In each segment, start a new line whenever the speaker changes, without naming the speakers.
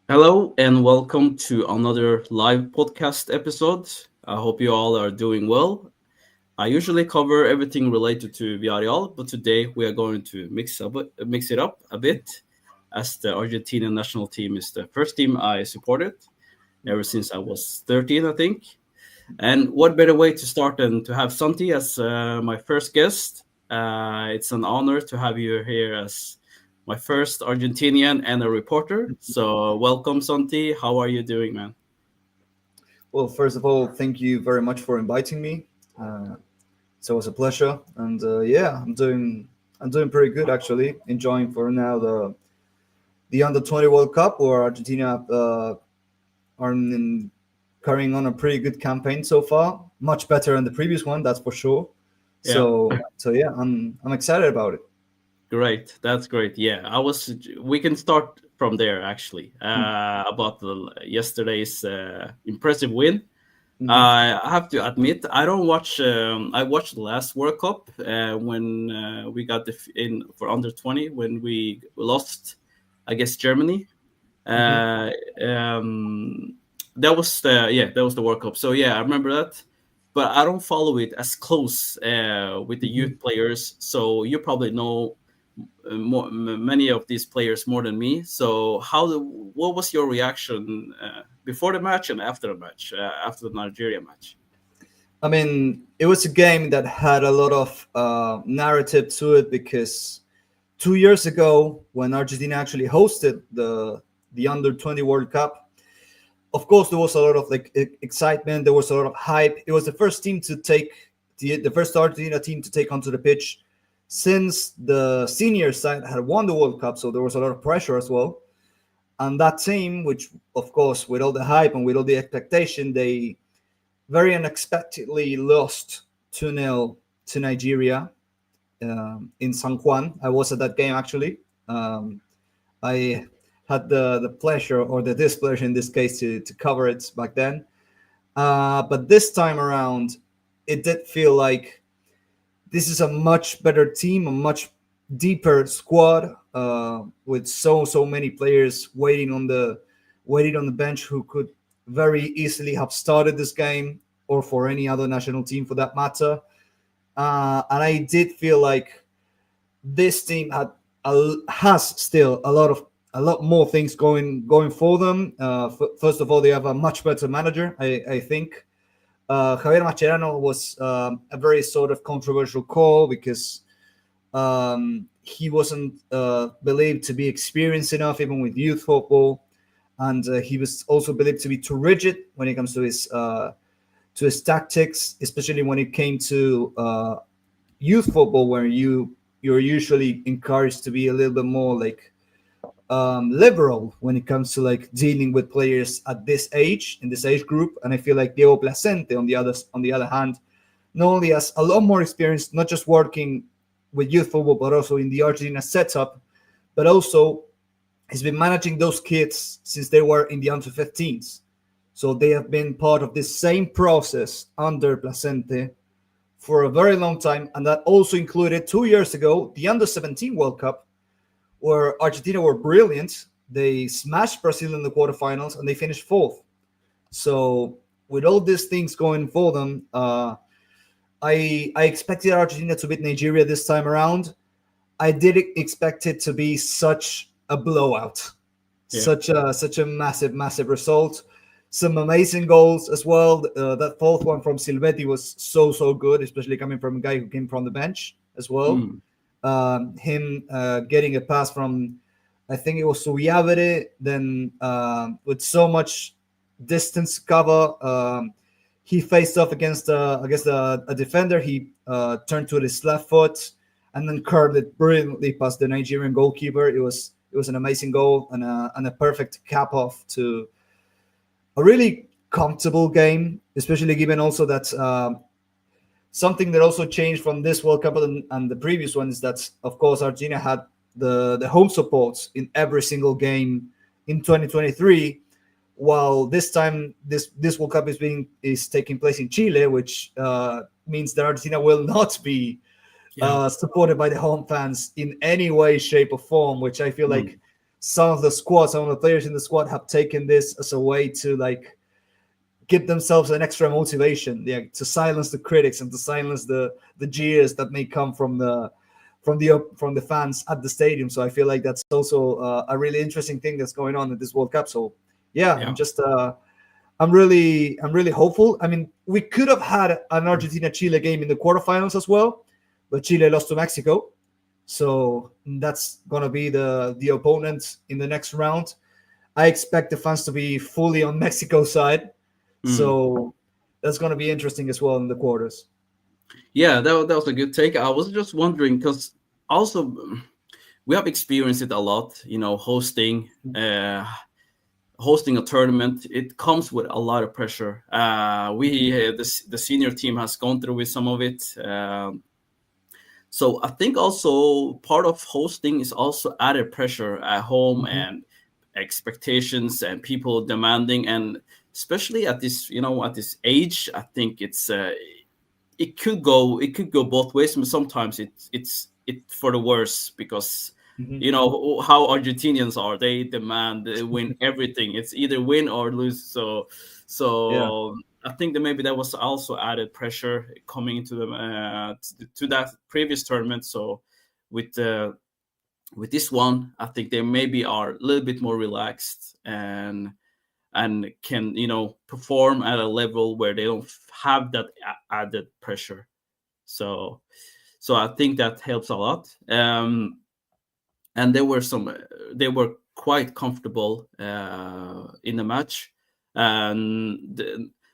Hello and welcome to another live podcast episode. I hope you all are doing well. I usually cover everything related to Villarreal, but today we are going to mix it up a bit, as the Argentinian national team is the first team I supported ever since I was 13, I think. And what better way to start than to have Santi as my first guest? It's an honor to have you here as my first Argentinian and a reporter. So, welcome, Santi. How are you doing, man?
Well, first of all, thank you very much for inviting me. Uh, it's always a pleasure, and yeah, I'm doing pretty good actually. Enjoying for now the Under 20 World Cup, where Argentina carrying on a pretty good campaign so far. Much better than the previous one, that's for sure.
Yeah,
So yeah, I'm excited about it.
great. That's great. Yeah, We can start from there actually. About yesterday's impressive win.
Mhm.
I have to admit, I don't watch. I watched the last World Cup when we got in for under 20 when we lost, I guess Germany.
Mhm.
Uh, that was the World Cup. So yeah, I remember that, but I don't follow it as close with the
Mhm.
youth players. So you probably know many of these players more than me. So what was your reaction before the match and after the match, after the Nigeria match?
I mean, it was a game that had a lot of narrative to it because 2 years ago, when Argentina actually hosted the Under 20 World Cup, of course there was a lot of excitement. There was a lot of hype. It was the first team to take the first Argentina team to take onto the pitch since the senior side had won the World Cup. So there was a lot of pressure as well. And that team, which of course with all the hype and with all the expectation, they very unexpectedly lost 2-0 to Nigeria in San Juan. I was at that game actually. I had the pleasure or the displeasure in this case to cover it back then. But this time around, it did feel like this is a much better team, a much deeper squad with so many players waiting on the bench who could very easily have started this game or for any other national team for that matter. And I did feel like this team has still a lot more things going for them. First of all, they have a much better manager. I think Javier Mascherano was a very sort of controversial call because he wasn't believed to be experienced enough, even with youth football, and he was also believed to be too rigid when it comes to his tactics, especially when it came to youth football, where you're usually encouraged to be a little bit more liberal when it comes to dealing with players at this age in this age group. And I feel like Diego Placente on the other hand not only has a lot more experience, not just working with youth football but also in the Argentina setup, but also he's been managing those kids since they were in the under 15s. So they have been part of this same process under Placente for a very long time, and that also included 2 years ago the under 17 World Cup, where Argentina were brilliant. They smashed Brazil in the quarterfinals and they finished fourth. So with all these things going for them, I expected Argentina to beat Nigeria this time around. I didn't expect it to be such a blowout,
Yeah.
such a massive result. Some amazing goals as well. That fourth one from Silvetti was so good, especially coming from a guy who came from the bench as well.
Mm.
Him getting a pass from, I think it was Suyavere, then with so much distance cover, he faced off against a defender. He turned to his left foot and then curled it brilliantly past the Nigerian goalkeeper. It was an amazing goal and a perfect cap off to a really comfortable game, especially given also that something that also changed from this World Cup and the previous one is that, of course, Argentina had the home supports in every single game in 2023, while this time this World Cup is taking place in Chile, which means that Argentina will not be
Yeah.
supported by the home fans in any way, shape, or form. Which I feel
Mm.
like some of the players in the squad have taken this as a way to like give themselves an extra motivation, yeah, to silence the critics and to silence the jeers that may come from the fans at the stadium. So I feel like that's also a really interesting thing that's going on in this World Cup. So yeah,
Yeah.
I'm really hopeful. I mean, we could have had an Argentina Chile game in the quarterfinals as well, but Chile lost to Mexico, so that's gonna be the opponent in the next round. I expect the fans to be fully on Mexico's side,
Mm.
so that's going to be interesting as well in the quarters.
Yeah, that was a good take. I was just wondering because also we have experienced it a lot. Hosting a tournament, it comes with a lot of pressure. The senior team has gone through with some of it. So I think also part of hosting is also added pressure at home
Mhm.
and expectations and people demanding, and especially at this age, I think it could go both ways, but sometimes it's for the worse because
Mhm.
you know how Argentinians are. They demand they win everything. It's either win or lose.
Yeah.
So I think that maybe that was also added pressure coming into to that previous tournament. So with with this one, I think they maybe are a little bit more relaxed and can perform at a level where they don't have that added pressure. So I think that helps a lot. And they were quite comfortable in the match, and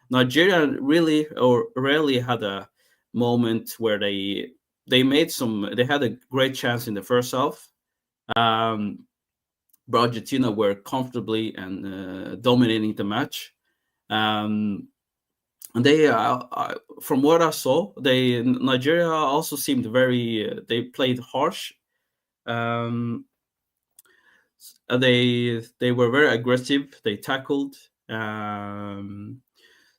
Nigeria really or rarely had a moment where they had a great chance in the first half. Um, but Argentina were comfortably and dominating the match. Um, and from what I saw, Nigeria also seemed they played harsh. Um, they were very aggressive. They tackled. Um,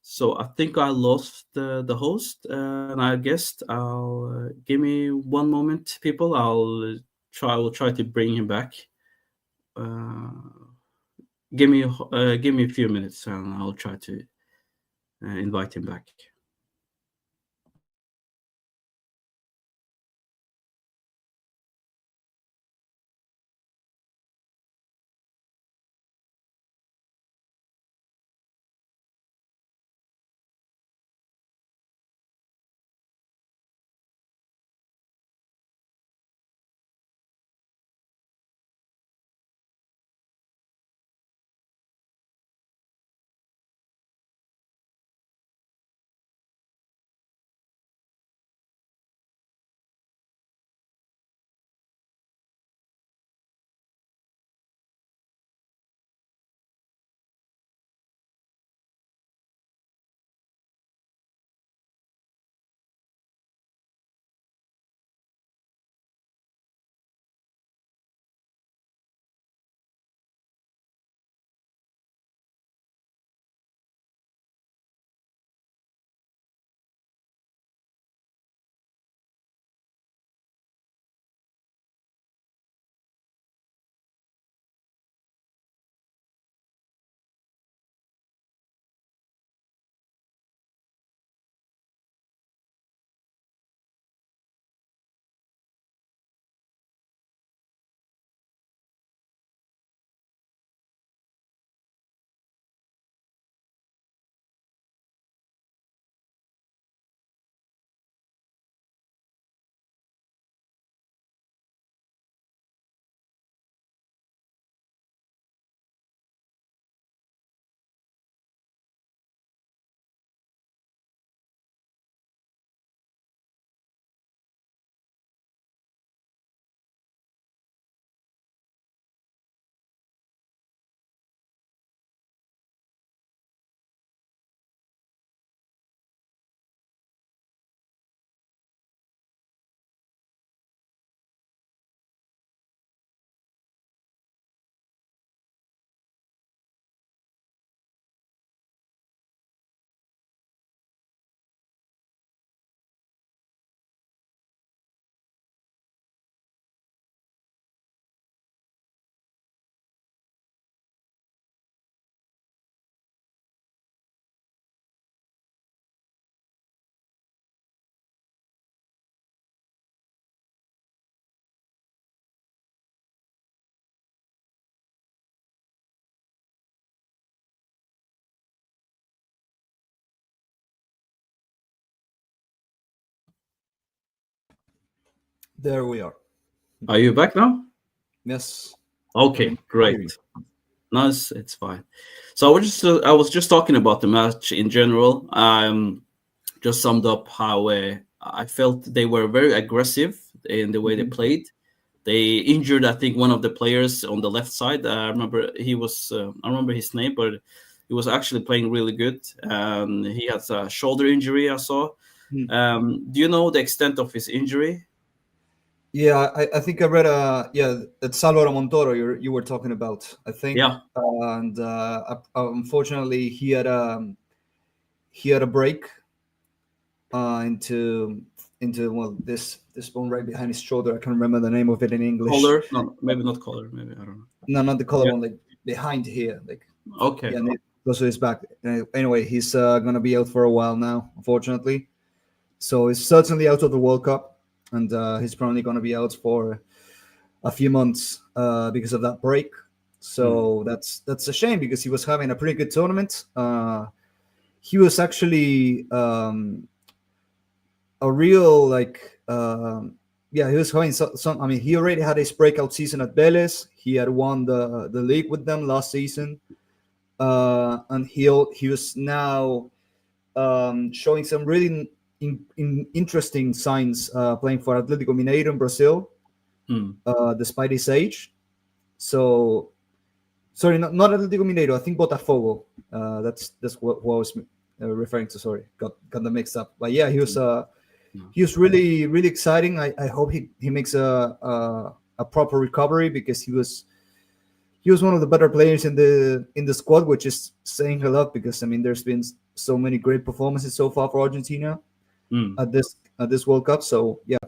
so I think I lost the host, and I guess I'll give me one moment, people. Will try to bring him back. Uh, give me a few minutes, and I'll try to invite him back.
There we are.
Are you back now?
Yes, I can
Okay,
hear
great.
you.
No, it's fine. So I was just talking about the match in general. Just summed up how I felt they were very aggressive in the way they
Mhm.
played. They injured, I think, one of the players on the left side. I remember I remember his name, but he was actually playing really good. He has a shoulder injury, I saw.
Hmm.
Do you know the extent of his injury?
Yeah, I think I read yeah, it's Salvador Montoro you were talking about, I think.
Yeah,
And unfortunately he had a break into well this bone right behind his shoulder. I can't remember the name of it in English.
collar. No, maybe not collar. Maybe I don't know.
No, not the
Yeah.
collarbone, like behind here, like
Okay.
yeah, and it goes to his back. Anyway, he's gonna be out for a while now, unfortunately. So he's certainly out of the World Cup, and he's probably gonna be out for a few months because of that break.
Mm,
So that's a shame because he was having a pretty good tournament. He was actually a real yeah, he was having some. I mean, he already had his breakout season at Vélez. He had won the league with them last season, and he was now showing some really interesting signs playing for Atlético Mineiro in Brazil,
mm.
despite his age. So sorry, not Atlético Mineiro. I think Botafogo. That's what I was referring to. Sorry, got them mixed up. But yeah,
No.
he was really exciting. I hope he makes a proper recovery because he was one of the better players in the squad, which is saying a lot because I mean there's been so many great performances so far for Argentina
Mm.
at this World Cup. So yeah,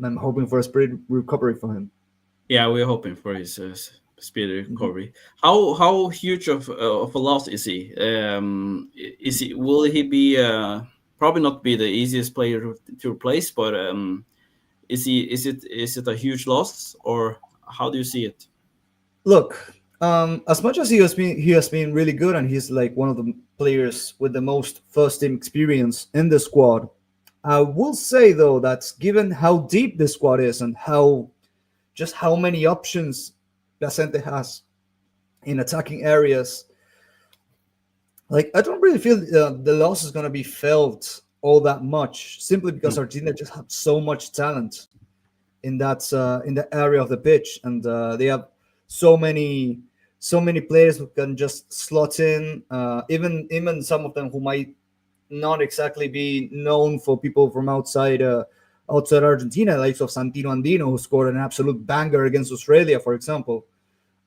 I'm hoping for a speedy recovery for him.
Yeah, we're hoping for his speedy
Mhm.
recovery. How huge of a loss is he? Is he will he be probably not be the easiest player to replace, but is it a huge loss or how do you see it?
Look, as much as he has been really good, and he's like one of the players with the most first team experience in the squad. I will say though that given how deep the squad is and how many options Vicente has in attacking areas, like I don't really feel the loss is going to be felt all that much, simply because
Mm,
Argentina just have so much talent in the area of the pitch, and they have so many so many players who can just slot in. Even some of them who might not exactly be known for people from outside Argentina, like of Santino Andino, who scored an absolute banger against Australia, for example,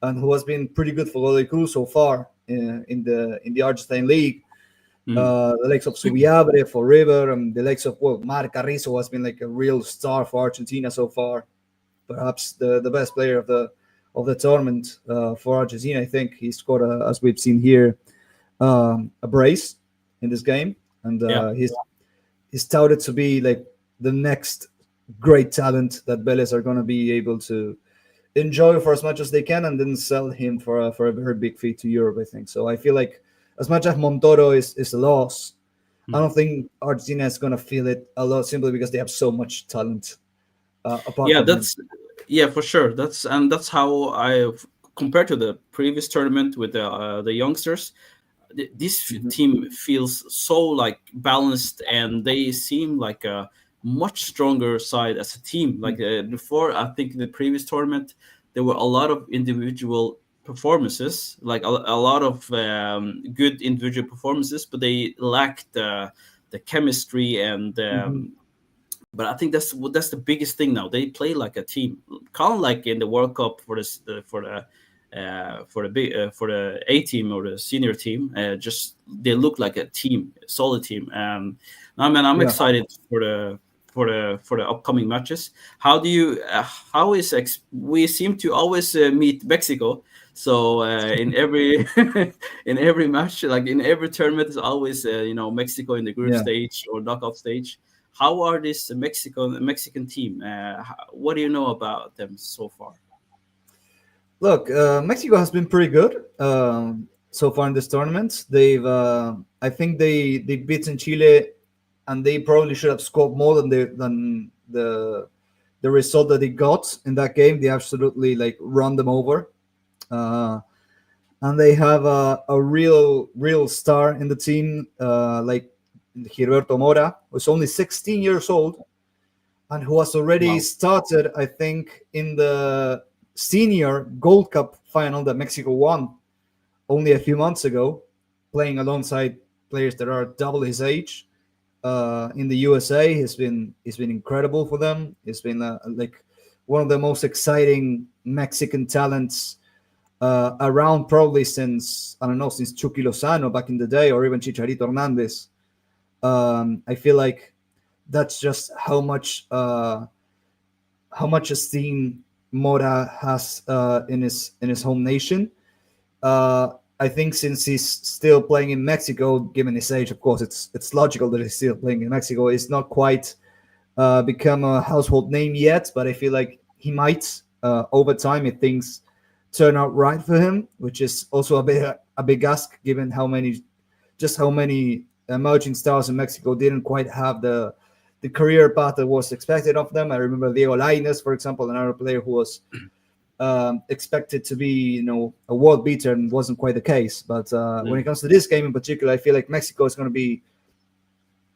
and who has been pretty good for Godoy Cruz so far in the Argentine league.
mm.
The likes of Subiabre for River, and the likes of Mar Carrizo has been like a real star for Argentina so far. Perhaps the best player of the tournament for Argentina. I think he scored, as we've seen here, a brace in this game, and
Yeah.
he's touted to be like the next great talent that Vélez are going to be able to enjoy for as much as they can, and then sell him for a very big fee to Europe. I think so. I feel like as much as Montoro is a loss, I
Mm.
don't think Argentina is going to feel it a lot simply because they have so much talent apart
Yeah,
from him.
that's yeah for sure. That's how I compared to the previous tournament with the youngsters. This
Mhm.
team feels so like balanced and they seem like a much stronger side as a team like before. I think in the previous tournament there were a lot of individual performances, like a lot of good individual performances, but they lacked the chemistry and
Mhm.
but I think that's the biggest thing now. They play like a team, kind of like in the World Cup for for the A team or the senior team. Just they look like a team, a solid team. I mean, I'm
Yeah.
excited for the upcoming matches. How do you? How is we seem to always meet Mexico. So in every in every match, like in every tournament, is always Mexico in the group
Yeah.
stage or knockout stage. How are this Mexican team? What do you know about them so far?
Look, Mexico has been pretty good so far in this tournament. I think they beaten Chile, and they probably should have scored more than the the result that they got in that game. They absolutely like run them over. Uh, and they have a real star in the team, like Gilberto Mora, who's only 16 years old and who has already
Wow.
started, I think, in the senior Gold Cup final that Mexico won only a few months ago, playing alongside players that are double his age. In the USA, he's been incredible for them. He's been like one of the most exciting Mexican talents around, probably since, I don't know, since Chucky Lozano back in the day, or even Chicharito Hernandez. I feel like that's just how much esteem Mora has in his home nation. I think since he's still playing in Mexico, given his age, of course, it's logical that he's still playing in Mexico. He's not quite become a household name yet, but I feel like he might over time if things turn out right for him, which is also a big ask given how many emerging stars in Mexico didn't quite have the career path that was expected of them. I remember Diego Lainez, for example, another player who was expected to be, a world beater, and wasn't quite the case. But when
Yeah.
it comes to this game in particular, I feel like Mexico is going to be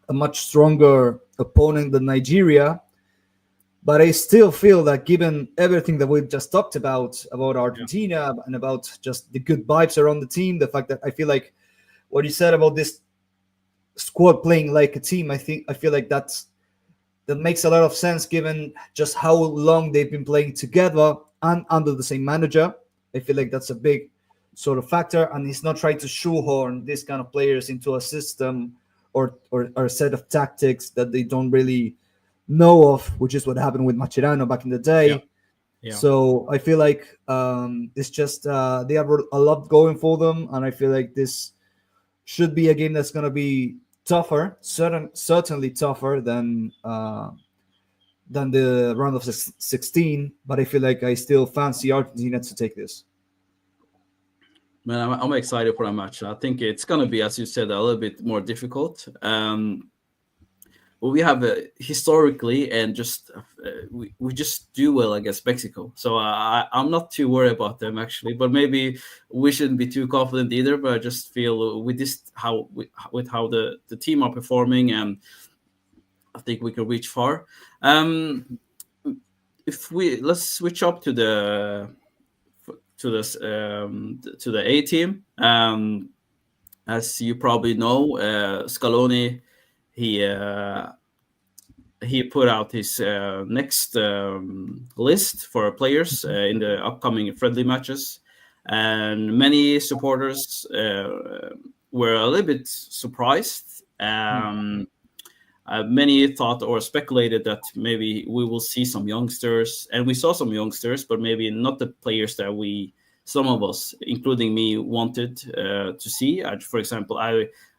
a much stronger opponent than Nigeria. But I still feel that given everything that we've just talked about
Yeah.
Argentina and about just the good vibes around the team, the fact that I feel like what you said about this squad playing like a team, I feel like that makes a lot of sense given just how long they've been playing together and under the same manager. I feel like that's a big sort of factor, and he's not trying to shoehorn these kind of players into a system or a set of tactics that they don't really know of, which is what happened with Macherano back in the
Yeah.
day.
Yeah.
So I feel like it's just they have a lot going for them, and I feel like this should be a game that's going to be tougher, certainly tougher than the round of 16. But I feel like I still fancy Argentina to take this.
Man, I'm excited for that match. I think it's gonna be, as you said, a little bit more difficult. But we have historically, and just we just do well against Mexico. So I'm not too worried about them actually. But maybe we shouldn't be too confident either. But I just feel with this with how the team are performing, and I think we can reach far. Um, if we let's switch up to the A team. As you probably know, Scaloni he uh, he put out his next list for players in the upcoming friendly matches, and many supporters were a little bit surprised. Many thought or speculated that maybe we will see some youngsters, and we saw some youngsters, but maybe not the players that some of us, including me, wanted to see. For example,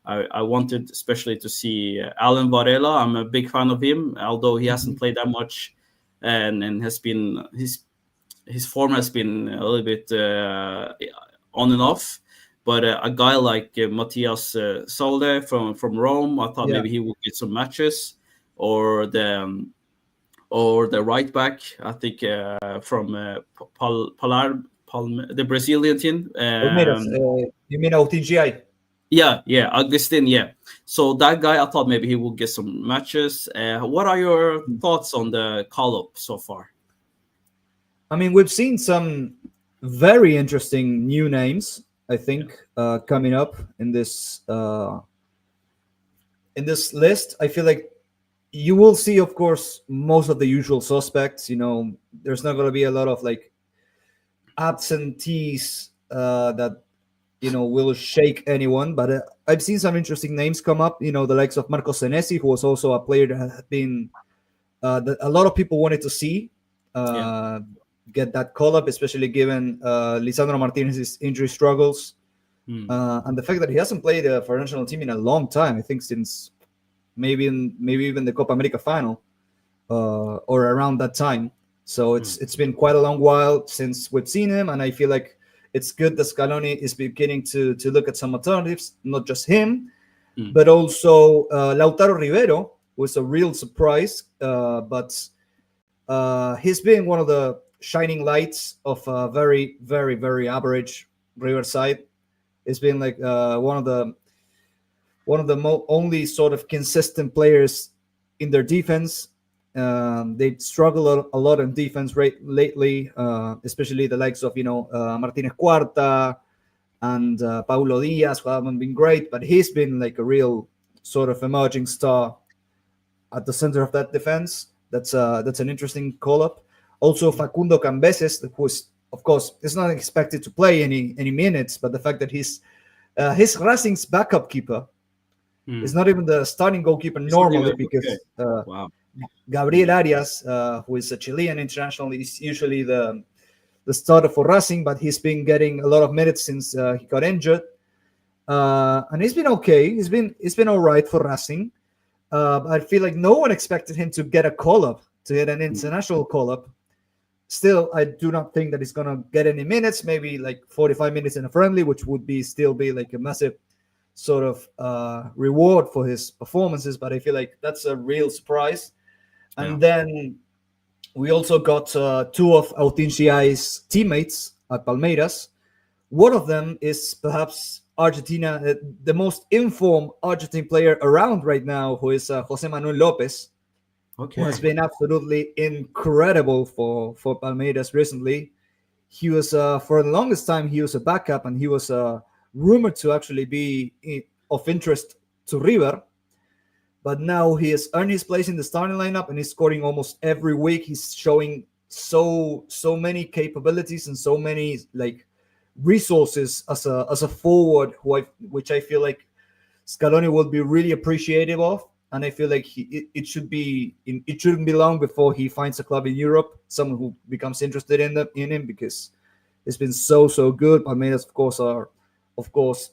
I wanted especially to see Alan Varela. I'm a big fan of him, although he hasn't played that much, and has been his form has been a little bit on and off. But a guy like Matias Solde from Rome, I thought
Yeah,
maybe he would get some matches, or the right back. I think from the Brazilian team.
Palmeiras. You mean OTGI?
Yeah, yeah, Augustin. Yeah. So that guy, I thought maybe he would get some matches. What are your thoughts on the call-up so far?
I mean, we've seen some very interesting new names. I
Yeah,
think coming up in this list. I feel like you will see, of course, most of the usual suspects. There's not going to be a lot of like absentees that will shake anyone. But I've seen some interesting names come up. The likes of Marcos Senesi, who was also a player that had been that a lot of people wanted to see
yeah.
uh, get that call up, especially given Lisandro Martinez's injury struggles
Hmm.
and the fact that he hasn't played for a national team in a long time. I think since maybe even the Copa America final or around that time. So
Hmm.
it's been quite a long while since we've seen him, and I feel like it's good that Scaloni is beginning to look at some alternatives, not just him,
Hmm.
but also Lautaro Rivero was a real surprise. But He's been one of the shining lights of a very, very, very average Riverside. He's been like only sort of consistent players in their defense. They struggle a lot in defense lately, especially the likes of Martinez Cuarta and Paulo Diaz, who haven't been great, but he's been like a real sort of emerging star at the center of that defense. That's an interesting call up. Also, Facundo Cambeses, who's of course is not expected to play any minutes, but the fact that he's Racing's backup keeper. Is not even the starting goalkeeper
It's not
normally
even okay.
because
Wow.
Gabriel Arias, who is a Chilean international, is usually the starter for Racing, but he's been getting a lot of minutes since he got injured, and he's been okay. He's been all right for Racing. I feel like no one expected him to get a call up, to get an international call up. Still, I do not think that he's gonna get any minutes. Maybe like 45 minutes in a friendly, which would still be like a massive sort of reward for his performances. But I feel like that's a real surprise. And then we also got two of Autinciai's teammates at Palmeiras. One of them is perhaps Argentina, the most informed Argentine player around right now, who is Jose Manuel Lopez, who has been absolutely incredible for Palmeiras recently. He was, for the longest time, he was a backup, and he was rumored to actually be of interest to River. But now he has earned his place in the starting lineup, and he's scoring almost every week. He's showing so many capabilities and so many like resources as a forward, which I feel like Scaloni will be really appreciative of. And I feel like it shouldn't be long before he finds a club in Europe, someone who becomes interested in him, because it's been so good. Palmeiras, of course,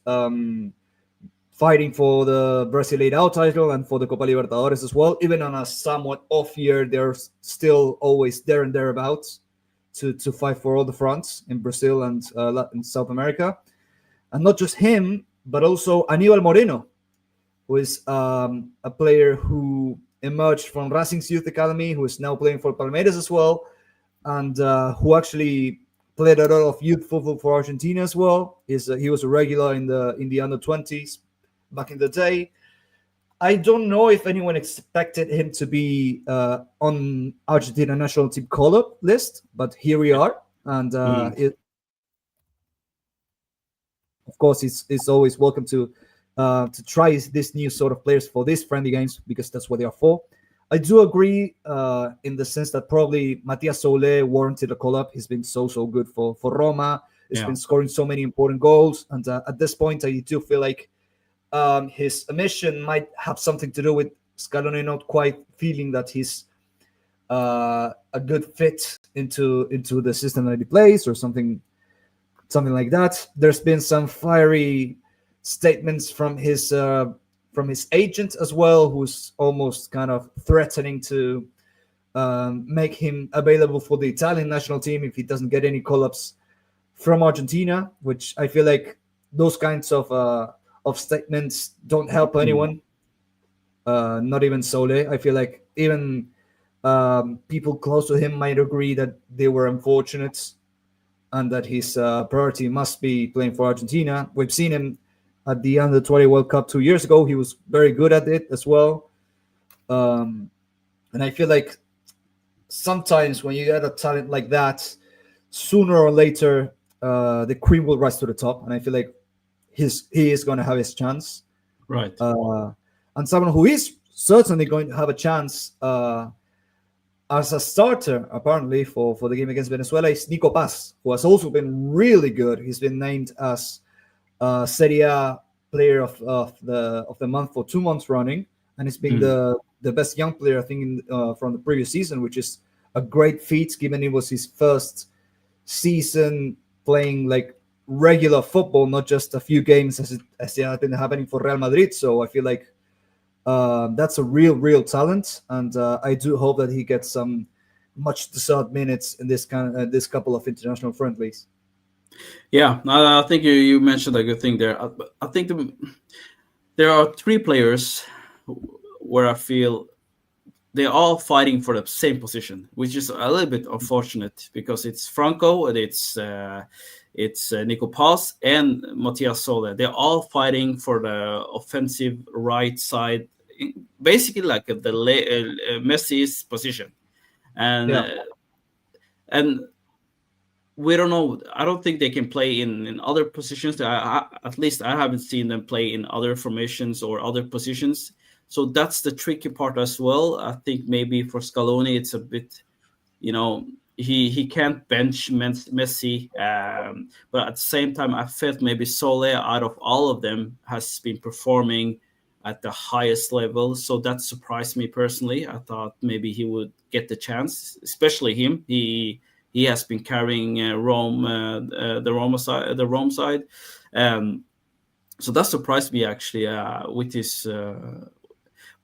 fighting for the Brasileirão title and for the Copa Libertadores as well. Even on a somewhat off year, they're still always there and thereabouts to fight for all the fronts in Brazil and Latin South America. And not just him, but also Aníbal Moreno, who is a player who emerged from Racing's youth academy, who is now playing for Palmeiras as well, and who actually played a lot of youth football for Argentina as well. He was a regular in the under-20s back in the day. I don't know if anyone expected him to be on Argentina national team call-up list, but here we are. And of course, it's always welcome to try this new sort of players for these friendly games, because that's what they are for. I do agree in the sense that probably Matias Soule warranted a call-up. He's been so good for Roma. He's been scoring so many important goals. And at this point, I do feel like his omission might have something to do with Scaloni not quite feeling that he's a good fit into the system that he plays, or something like that. There's been some fiery statements from his agent as well, who's almost kind of threatening to make him available for the Italian national team if he doesn't get any call-ups from Argentina, which I feel like those kinds of statements don't help anyone, not even Sole. I feel like even people close to him might agree that they were unfortunate and that his priority must be playing for Argentina. We've seen him at the Under-20 World Cup 2 years ago. He was very good at it as well. And I feel like sometimes when you get a talent like that, sooner or later, the cream will rise to the top. And I feel like he is going to have his chance.
Right.
And someone who is certainly going to have a chance as a starter, apparently, for the game against Venezuela is Nico Paz, who has also been really good. He's been named as Serie A player of the month for 2 months running, and he's been the best young player, I think, from the previous season, which is a great feat given it was his first season playing like regular football, not just a few games as it has been happening for Real Madrid. So I feel like that's a real talent, and I do hope that he gets some much deserved minutes in this couple of international friendlies.
Yeah, I think you mentioned a good thing there. I think there are three players where I feel they're all fighting for the same position, which is a little bit unfortunate because it's Franco and it's Nico Paz and Matias Soler. They're all fighting for the offensive right side, basically like Messi's position, and
Yeah,
uh, and we don't know. I don't think they can play in other positions. At least I haven't seen them play in other formations or other positions. So that's the tricky part as well. I think maybe for Scaloni, it's a bit, you know, he can't bench Messi, but at the same time, I felt maybe Sole out of all of them has been performing at the highest level. So that surprised me personally. I thought maybe he would get the chance, especially him. He has been carrying Rome, the Rome side. Um, so that surprised me actually with his.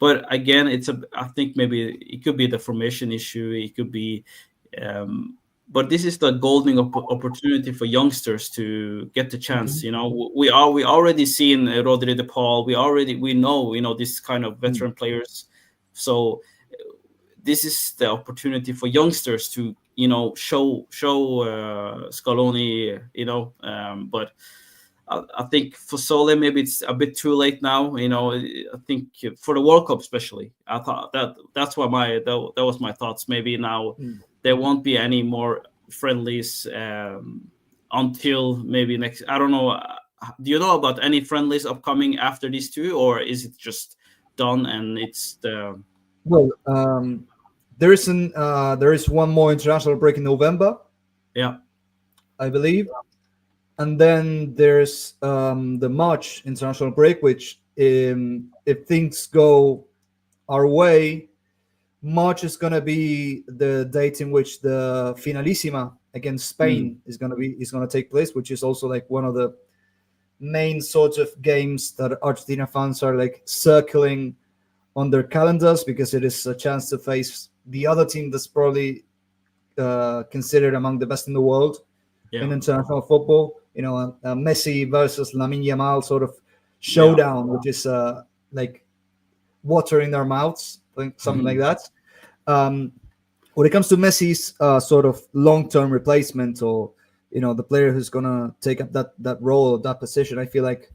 But again, it's a. I think maybe it could be the formation issue. It could be, um, but this is the golden opportunity for youngsters to get the chance.
mhm,
You know, we already seen Rodri de Paul. We know this kind of
mm,
veteran players. So this is the opportunity for youngsters to show Scaloni. But I think for Sole maybe it's a bit too late now. I think for the World Cup especially, I thought that's why that was my thoughts. Maybe now
mm.
there won't be any more friendlies until maybe next. I don't know. Do you know about any friendlies upcoming after these two, or is it just done and it's the
Well, there is one more international break in November,
yeah
I believe, and then there's the March international break, which if things go our way, March is gonna be the date in which the Finalissima against
mm,
Spain is gonna take place, which is also like one of the main sorts of games that Argentina fans are like circling on their calendars because it is a chance to face the other team that's probably considered among the best in the world
yeah
in international football. A Messi versus Lamine Yamal sort of
yeah
showdown, which is like water in their mouths, something like that. Um, when it comes to Messi's sort of long-term replacement, or the player who's gonna take up that role or that position, I feel like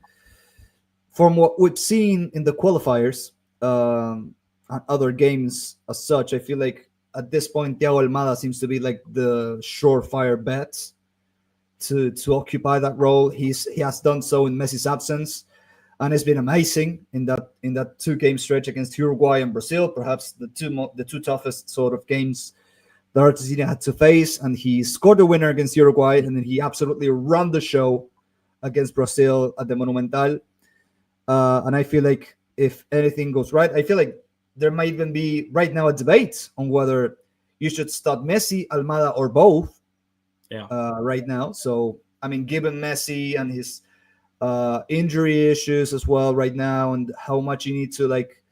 from what we've seen in the qualifiers and other games as such, I feel like at this point Thiago Almada seems to be like the surefire bet to occupy that role. He has done so in Messi's absence, and it's been amazing in that 2 game stretch against Uruguay and Brazil, perhaps the two toughest sort of games that Argentina had to face. And he scored the winner against Uruguay, and then he absolutely ran the show against Brazil at the Monumental. And I feel like if anything goes right, I feel like there might even be right now a debate on whether you should start Messi, Almada, or both
yeah
right now. So, I mean, given Messi and his injury issues as well right now, and how much you need to like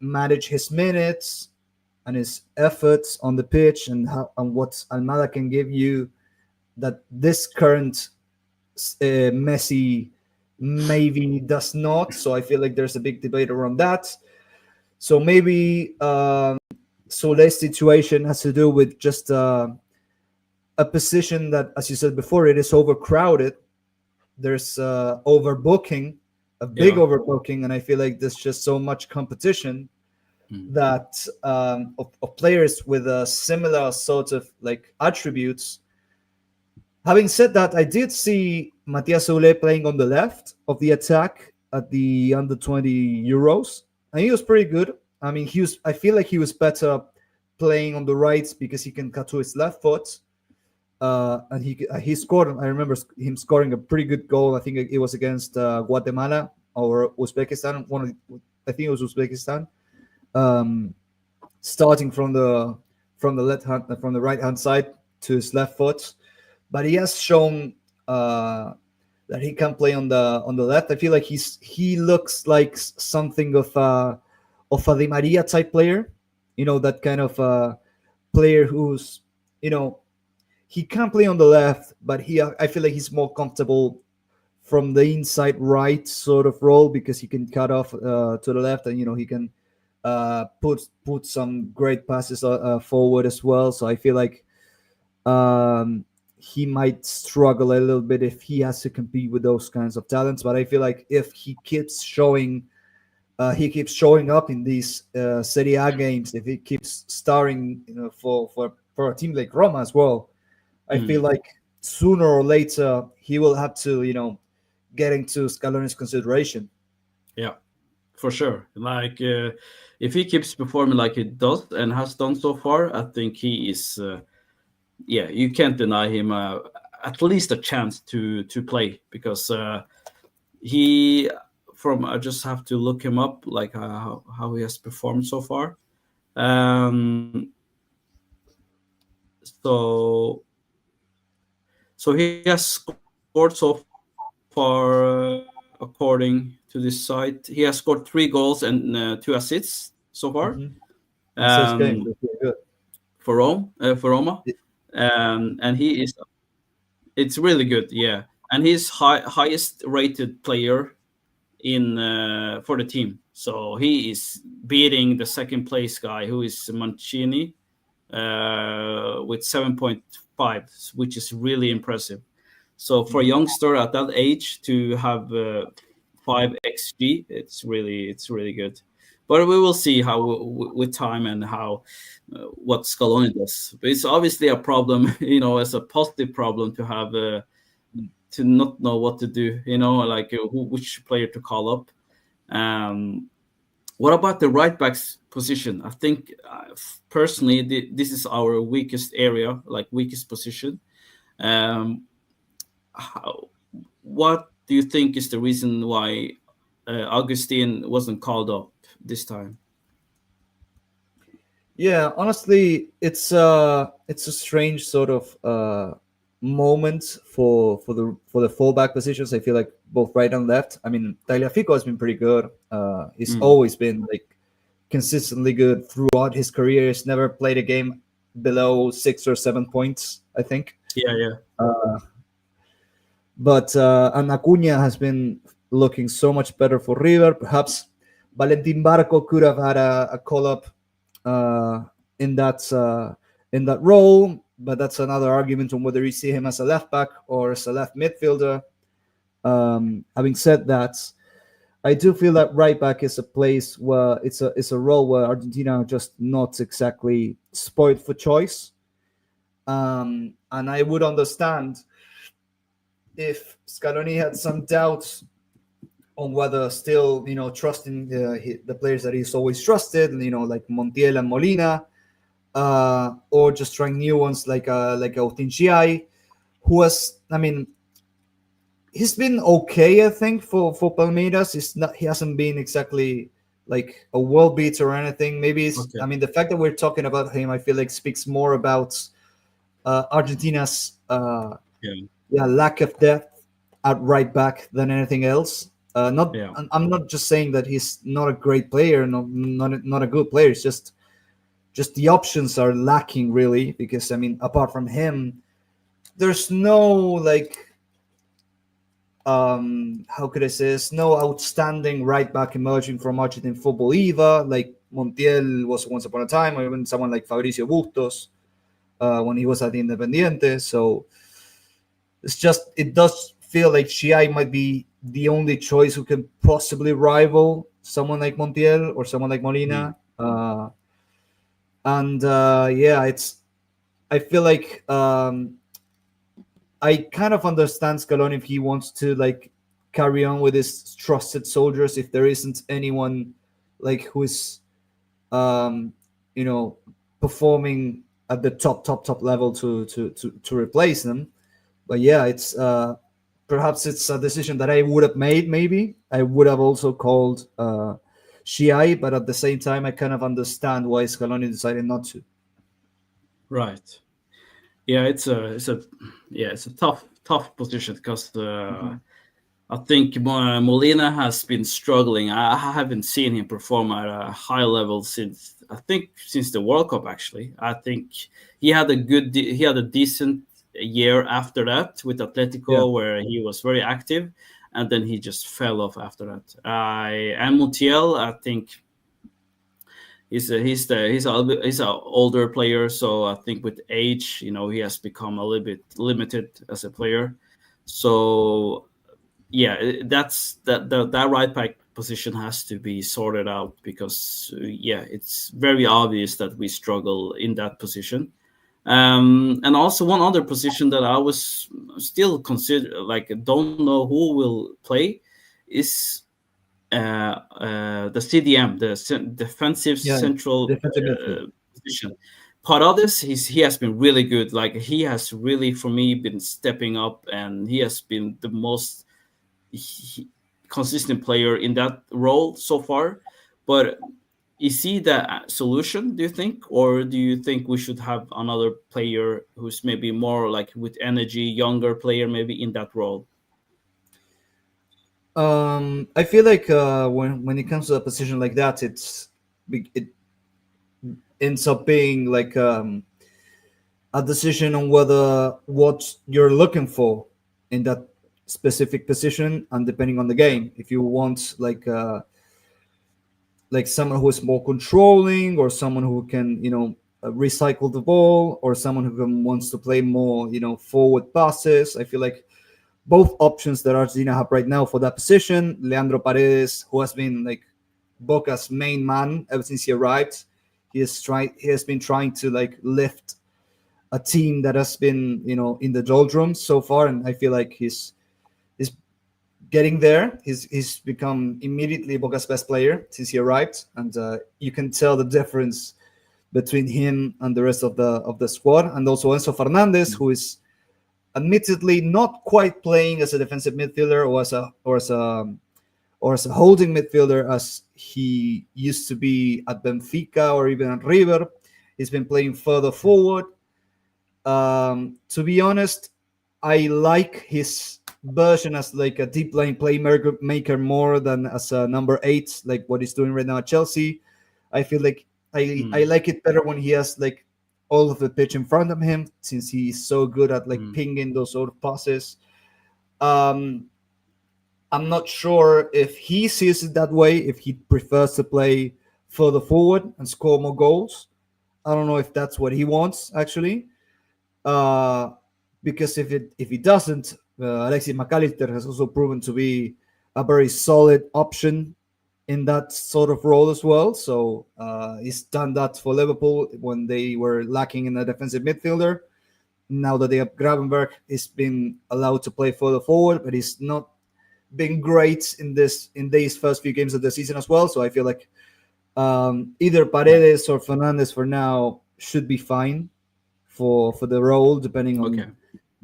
manage his minutes and his efforts on the pitch, and what Almada can give you that this current Messi maybe does not. So I feel like there's a big debate around that. So maybe Sole's situation has to do with just a position that, as you said before, it is overcrowded. There's overbooking, a big
yeah
overbooking, and I feel like there's just so much competition
mm,
that of players with a similar sort of like attributes. Having said that, I did see Matias Soule playing on the left of the attack at the under 20 Euros, and he was pretty good. I mean, he was. I feel like he was better playing on the right because he can cut to his left foot. And he scored. I remember him scoring a pretty good goal. I think it was against Guatemala or Uzbekistan. I think it was Uzbekistan. Um, Starting from the right hand side to his left foot, but he has shown that he can play on the left. I feel like he looks like something of a Di Maria type player. That kind of player who's you know he can play on the left, but I feel like he's more comfortable from the inside right sort of role because he can cut off to the left, and he can put some great passes forward as well. So I feel like um, he might struggle a little bit if he has to compete with those kinds of talents. But I feel like if he keeps showing up in these Serie A games, if he keeps starring, for a team like Roma as well, I feel
Mm.
like sooner or later he will have to, get into Scaloni's consideration.
Yeah, for sure. Like if he keeps performing like he does and has done so far, I think he is. Yeah, you can't deny him at least a chance to play because he from I just have to look him up like how he has performed so far. Um, so he has scored so far according to this site. He has scored 3 goals and 2 assists so far.
Hmm. In
Um,
6 games, that's really good.
for Roma, and he is it's really good. Yeah, and he's highest rated player in for the team. So he is beating the second place guy who is Mancini with 7.5, which is really impressive. So for a
Hmm.
youngster at that age to have 5 xg, it's really good. But we will see how with time and how what Scaloni does. But it's obviously a problem, as a positive problem to have to not know what to do. Like which player to call up. Um, what about the right back's position? I think personally this is our weakest area, like weakest position. Um, how, what do you think is the reason why Augustine wasn't called up this time?
Yeah, honestly, it's a strange sort of moment for the fullback positions. I feel like both right and left. I mean, Tagliafico has been pretty good. He's
Mm.
always been like consistently good throughout his career. He's never played a game below 6 or 7 points, I think.
Yeah, yeah,
But and Acuna has been looking so much better for River. Perhaps Valentin Barco could have had a call up uh, in that role, but that's another argument on whether you see him as a left back or as a left midfielder. Having said that, I do feel that right back is a place where it's a role where Argentina are just not exactly spoiled for choice. And I would understand if Scaloni had some doubts on whether still, trusting the players that he's always trusted, like Montiel and Molina, or just trying new ones like Agustin Giai, who has, I mean, he's been okay, I think, for Palmeiras. He hasn't been exactly like a world beater or anything. Maybe I
okay,
mean, the fact that we're talking about him, I feel like speaks more about Argentina's
yeah,
yeah, lack of depth at right back than anything else. Not,
yeah,
I'm not just saying that he's not a great player, not a good player. It's just the options are lacking really, because I mean, apart from him, there's no like how could I say this? No outstanding right back emerging from Argentine football either. Like Montiel was once upon a time, or even someone like Fabricio Bustos when he was at Independiente. So it does feel like Shai might be the only choice who can possibly rival someone like Montiel or someone like
mm,
Molina. And yeah, I feel like I kind of understand Scaloni if he wants to like carry on with his trusted soldiers. If there isn't anyone like who is um, you know performing at the top level to replace them. But yeah, it's perhaps it's a decision that I would have made. Maybe I would have also called Shai, but at the same time, I kind of understand why Scaloni decided not to.
right. Yeah, it's a tough position because
Hmm.
I think Molina has been struggling. I haven't seen him perform at a high level since the World Cup. Actually, I think he had a decent year after that with
Yeah.
Atletico, where he was very active, and then he just fell off after that. And Montiel, I think he's a older player, so I think with age, he has become a little bit limited as a player. So yeah, that right back position has to be sorted out because yeah, it's very obvious that we struggle in that position. And also one other position that I was still consider like don't know who will play is the CDM, the defensive
Yeah,
central
defensive midfield.
position. Paredes, he has been really good. Like he has really, for me, been stepping up, and he has been the most he, consistent player in that role so far. But is he the solution? Do you think, or do you think we should have another player who's maybe more like with energy, younger player, maybe in that role?
I feel like when it comes to a position like that, it ends up being like a decision on whether what you're looking for in that specific position, and depending on the game, if you want like someone who is more controlling, or someone who can recycle the ball, or someone who wants to play more forward passes. I feel like both options that Argentina have right now for that position. Leandro Paredes, who has been like Boca's main man ever since he arrived, he has been trying to like lift a team that has been in the doldrums so far, and I feel like he's getting there. He's become immediately Boca's best player since he arrived, and you can tell the difference between him and the rest of the squad. And also Enzo Fernandez, who is admittedly not quite playing as a defensive midfielder, or as a holding midfielder as he used to be at Benfica or even at River. He's been playing further forward. To be honest, I like his version as like a deep line playmaker more than as a number 8, like what he's doing right now at Chelsea. I feel like I like it better when he has like all of the pitch in front of him, since he's so good at like
Mm,
pinging those sort of passes. Um, I'm not sure if he sees it that way, if he prefers to play further forward and score more goals. I don't know if that's what he wants actually. Uh, because if he doesn't, Alexis McAllister has also proven to be a very solid option in that sort of role as well. So he's done that for Liverpool when they were lacking in a defensive midfielder. Now that they have Gravenberg, he's been allowed to play further forward, but he's not been great in these first few games of the season as well. So I feel like either
right.
Paredes or Fernandez for now should be fine for the role, depending
Okay.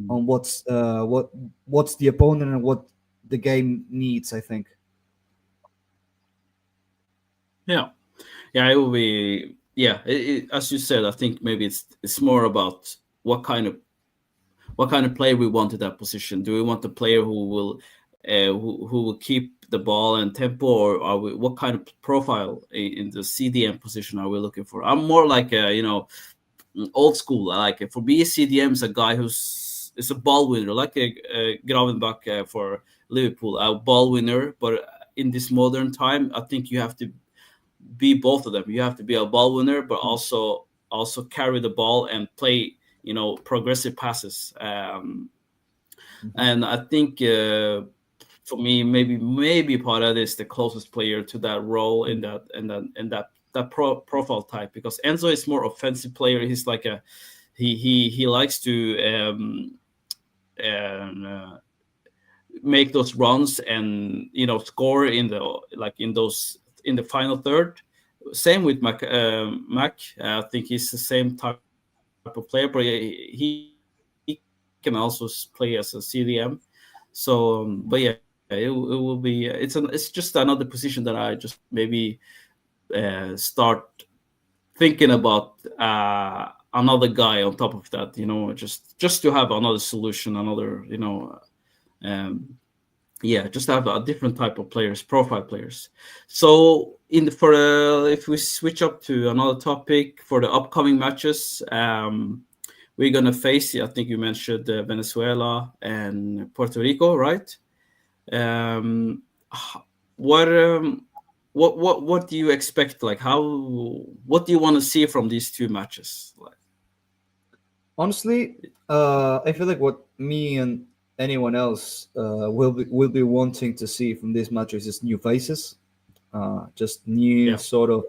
on what's the opponent and what the game needs. I think.
Yeah. Yeah, it will be. Yeah, as you said, I think maybe it's more about what kind of player we want in that position. Do we want a player who will who will keep the ball and tempo, or are we what kind of profile in the CDM position are we looking for? I'm more like a old school. I like it. For me, CDM is a guy who's is a ball winner, like a Gravenbach for Liverpool, a ball winner. But in this modern time, I think you have to be both of them. You have to be a ball winner, but also carry the ball and play progressive passes.
Mhm.
And I think for me, maybe Parada is the closest player to that role in that profile type, because Enzo is more offensive player. He's like a he likes to and, make those runs and score in the like in those in the final third. Same with Mac. I think he's the same type of player, but he can also play as a CDM. So, but yeah, it will be. It's just another position that I just maybe start thinking about another guy on top of that. Just to have another solution, another um, yeah, just have a different type of players, profile players. So if we switch up to another topic for the upcoming matches, we're gonna face. I think you mentioned Venezuela and Puerto Rico, right? Um, h- what? what do you expect? Like, how what do you want to see from these two matches? Like,
Honestly, I feel like what me and anyone else will be wanting to see from these matches is new faces, just new
yeah,
sort of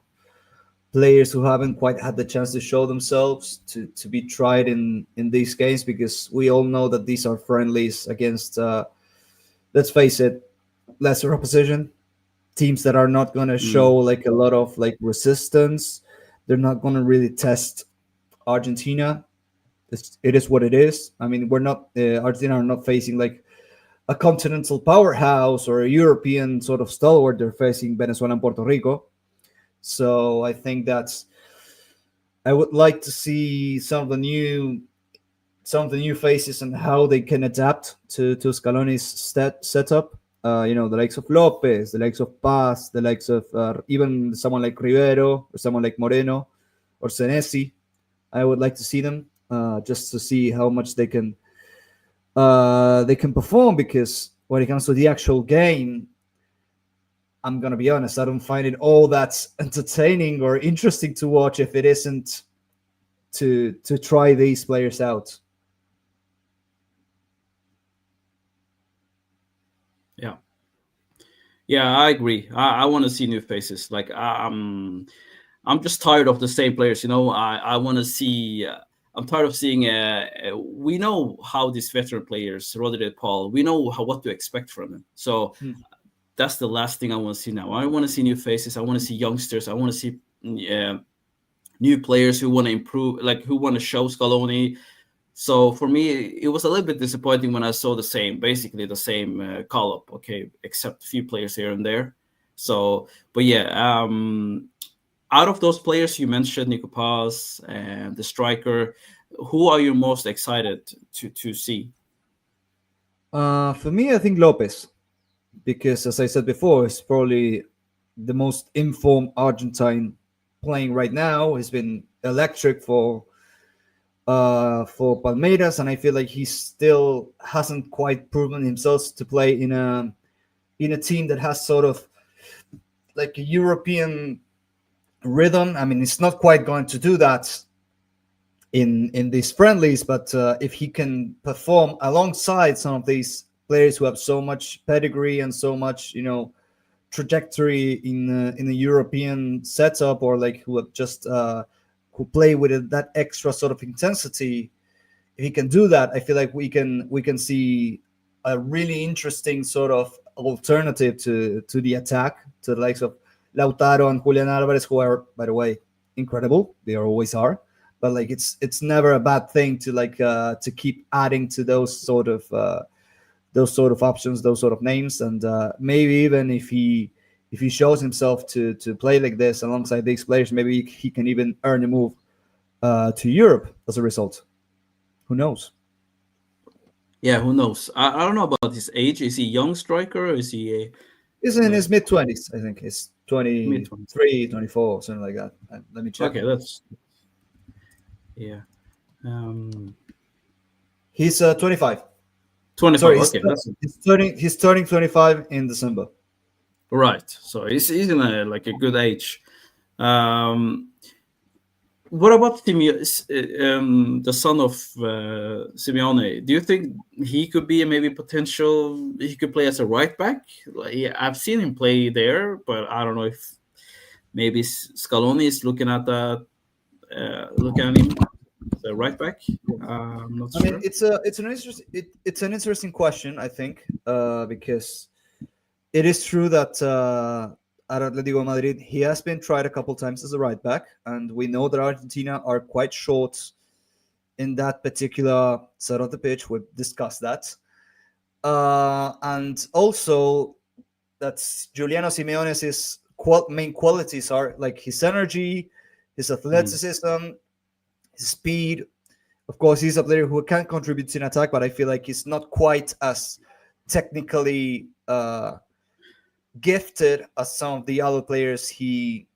players who haven't quite had the chance to show themselves to be tried in these games, because we all know that these are friendlies against, let's face it, lesser opposition, teams that are not going to show
mm,
like a lot of like resistance. They're not going to really test Argentina. It is what it is. I mean, we're not Argentina are not facing like a continental powerhouse or a European sort of stalwart. They're facing Venezuela and Puerto Rico. So I think that's I would like to see some of the new faces and how they can adapt to Scaloni's setup. The likes of Lopez, the likes of Paz, the likes of even someone like Rivero or someone like Moreno or Senesi. I would like to see them just to see how much they can perform, because when it comes to the actual game, I'm gonna be honest, I don't find it all that entertaining or interesting to watch if it isn't to try these players out.
yeah, yeah. I agree. I want to see new faces. Like, I'm just tired of the same players. I want to see. I'm tired of seeing. We know how these veteran players, Rodri, Paul. We know what to expect from them. So
Hmm.
that's the last thing I want to see now. I want to see new faces. I want to see youngsters. I want to see new players who want to improve, like who want to show Scaloni. So for me, it was a little bit disappointing when I saw basically the same Callup. Okay, except a few players here and there. So, but yeah, out of those players you mentioned, Nico Paz and the striker, who are you most excited to see?
For me, I think Lopez, because as I said before, he's probably the most informed Argentine playing right now. He's been electric for Palmeiras, and I feel like he still hasn't quite proven himself to play in a team that has sort of like a European rhythm. I mean, it's not quite going to do that in these friendlies, but if he can perform alongside some of these players who have so much pedigree and so much, trajectory in a European setup, or like who have just who play with that extra sort of intensity, if he can do that, I feel like we can see a really interesting sort of alternative to the attack, to the likes of Lautaro and Julian Alvarez, who are, by the way, incredible. They always are. But like it's never a bad thing to to keep adding to those sort of options, those sort of names, and maybe even if he shows himself to play like this alongside these players, maybe he can even earn a move to Europe as a result. Who knows?
Yeah, who knows? I don't know about his age. Is he a young striker, or is he a
He's in his
like
mid 20s, I think. He's
mid 20s?
23, 24, something like that. Let me check.
Okay, that's yeah. Um,
He's 25.
25.
Sorry,
Okay, that's
he's turning 25 in December.
right. So he's in a like a good age. Um, what about the son of Simeone? Do you think he could be a maybe potential? He could play as a right back. Like, yeah, I've seen him play there, but I don't know if maybe Scaloni is looking at him as a right back. I'm not
I mean,
sure.
it's an interesting question, I think, because it is true that at Atletico Madrid he has been tried a couple times as a right back, and we know that Argentina are quite short in that particular side of the pitch. We've discussed that, and also that's Giuliano Simeone's main qualities are like his energy, his
Mm.
athleticism, his speed. Of course, he's a player who can contribute in attack, but I feel like he's not quite as technically gifted as some of the other players he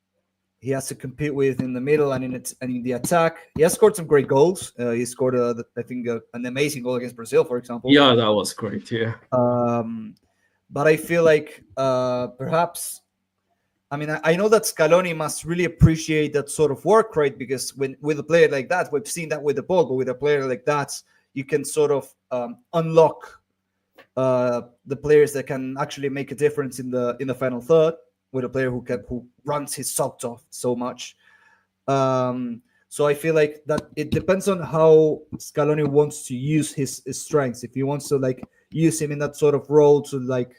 has to compete with in the middle and in the attack. He has scored some great goals. He scored, I think, an amazing goal against Brazil, for example.
Yeah, that was great. Yeah.
Um, but I feel like perhaps I mean, I know that Scaloni must really appreciate that sort of work rate, because when with a player like that, we've seen that with the ball, but with a player like that, you can sort of unlock the players that can actually make a difference in the final third, with a player who runs his socks off so much. So I feel like that it depends on how Scaloni wants to use his strengths. If he wants to like use him in that sort of role to like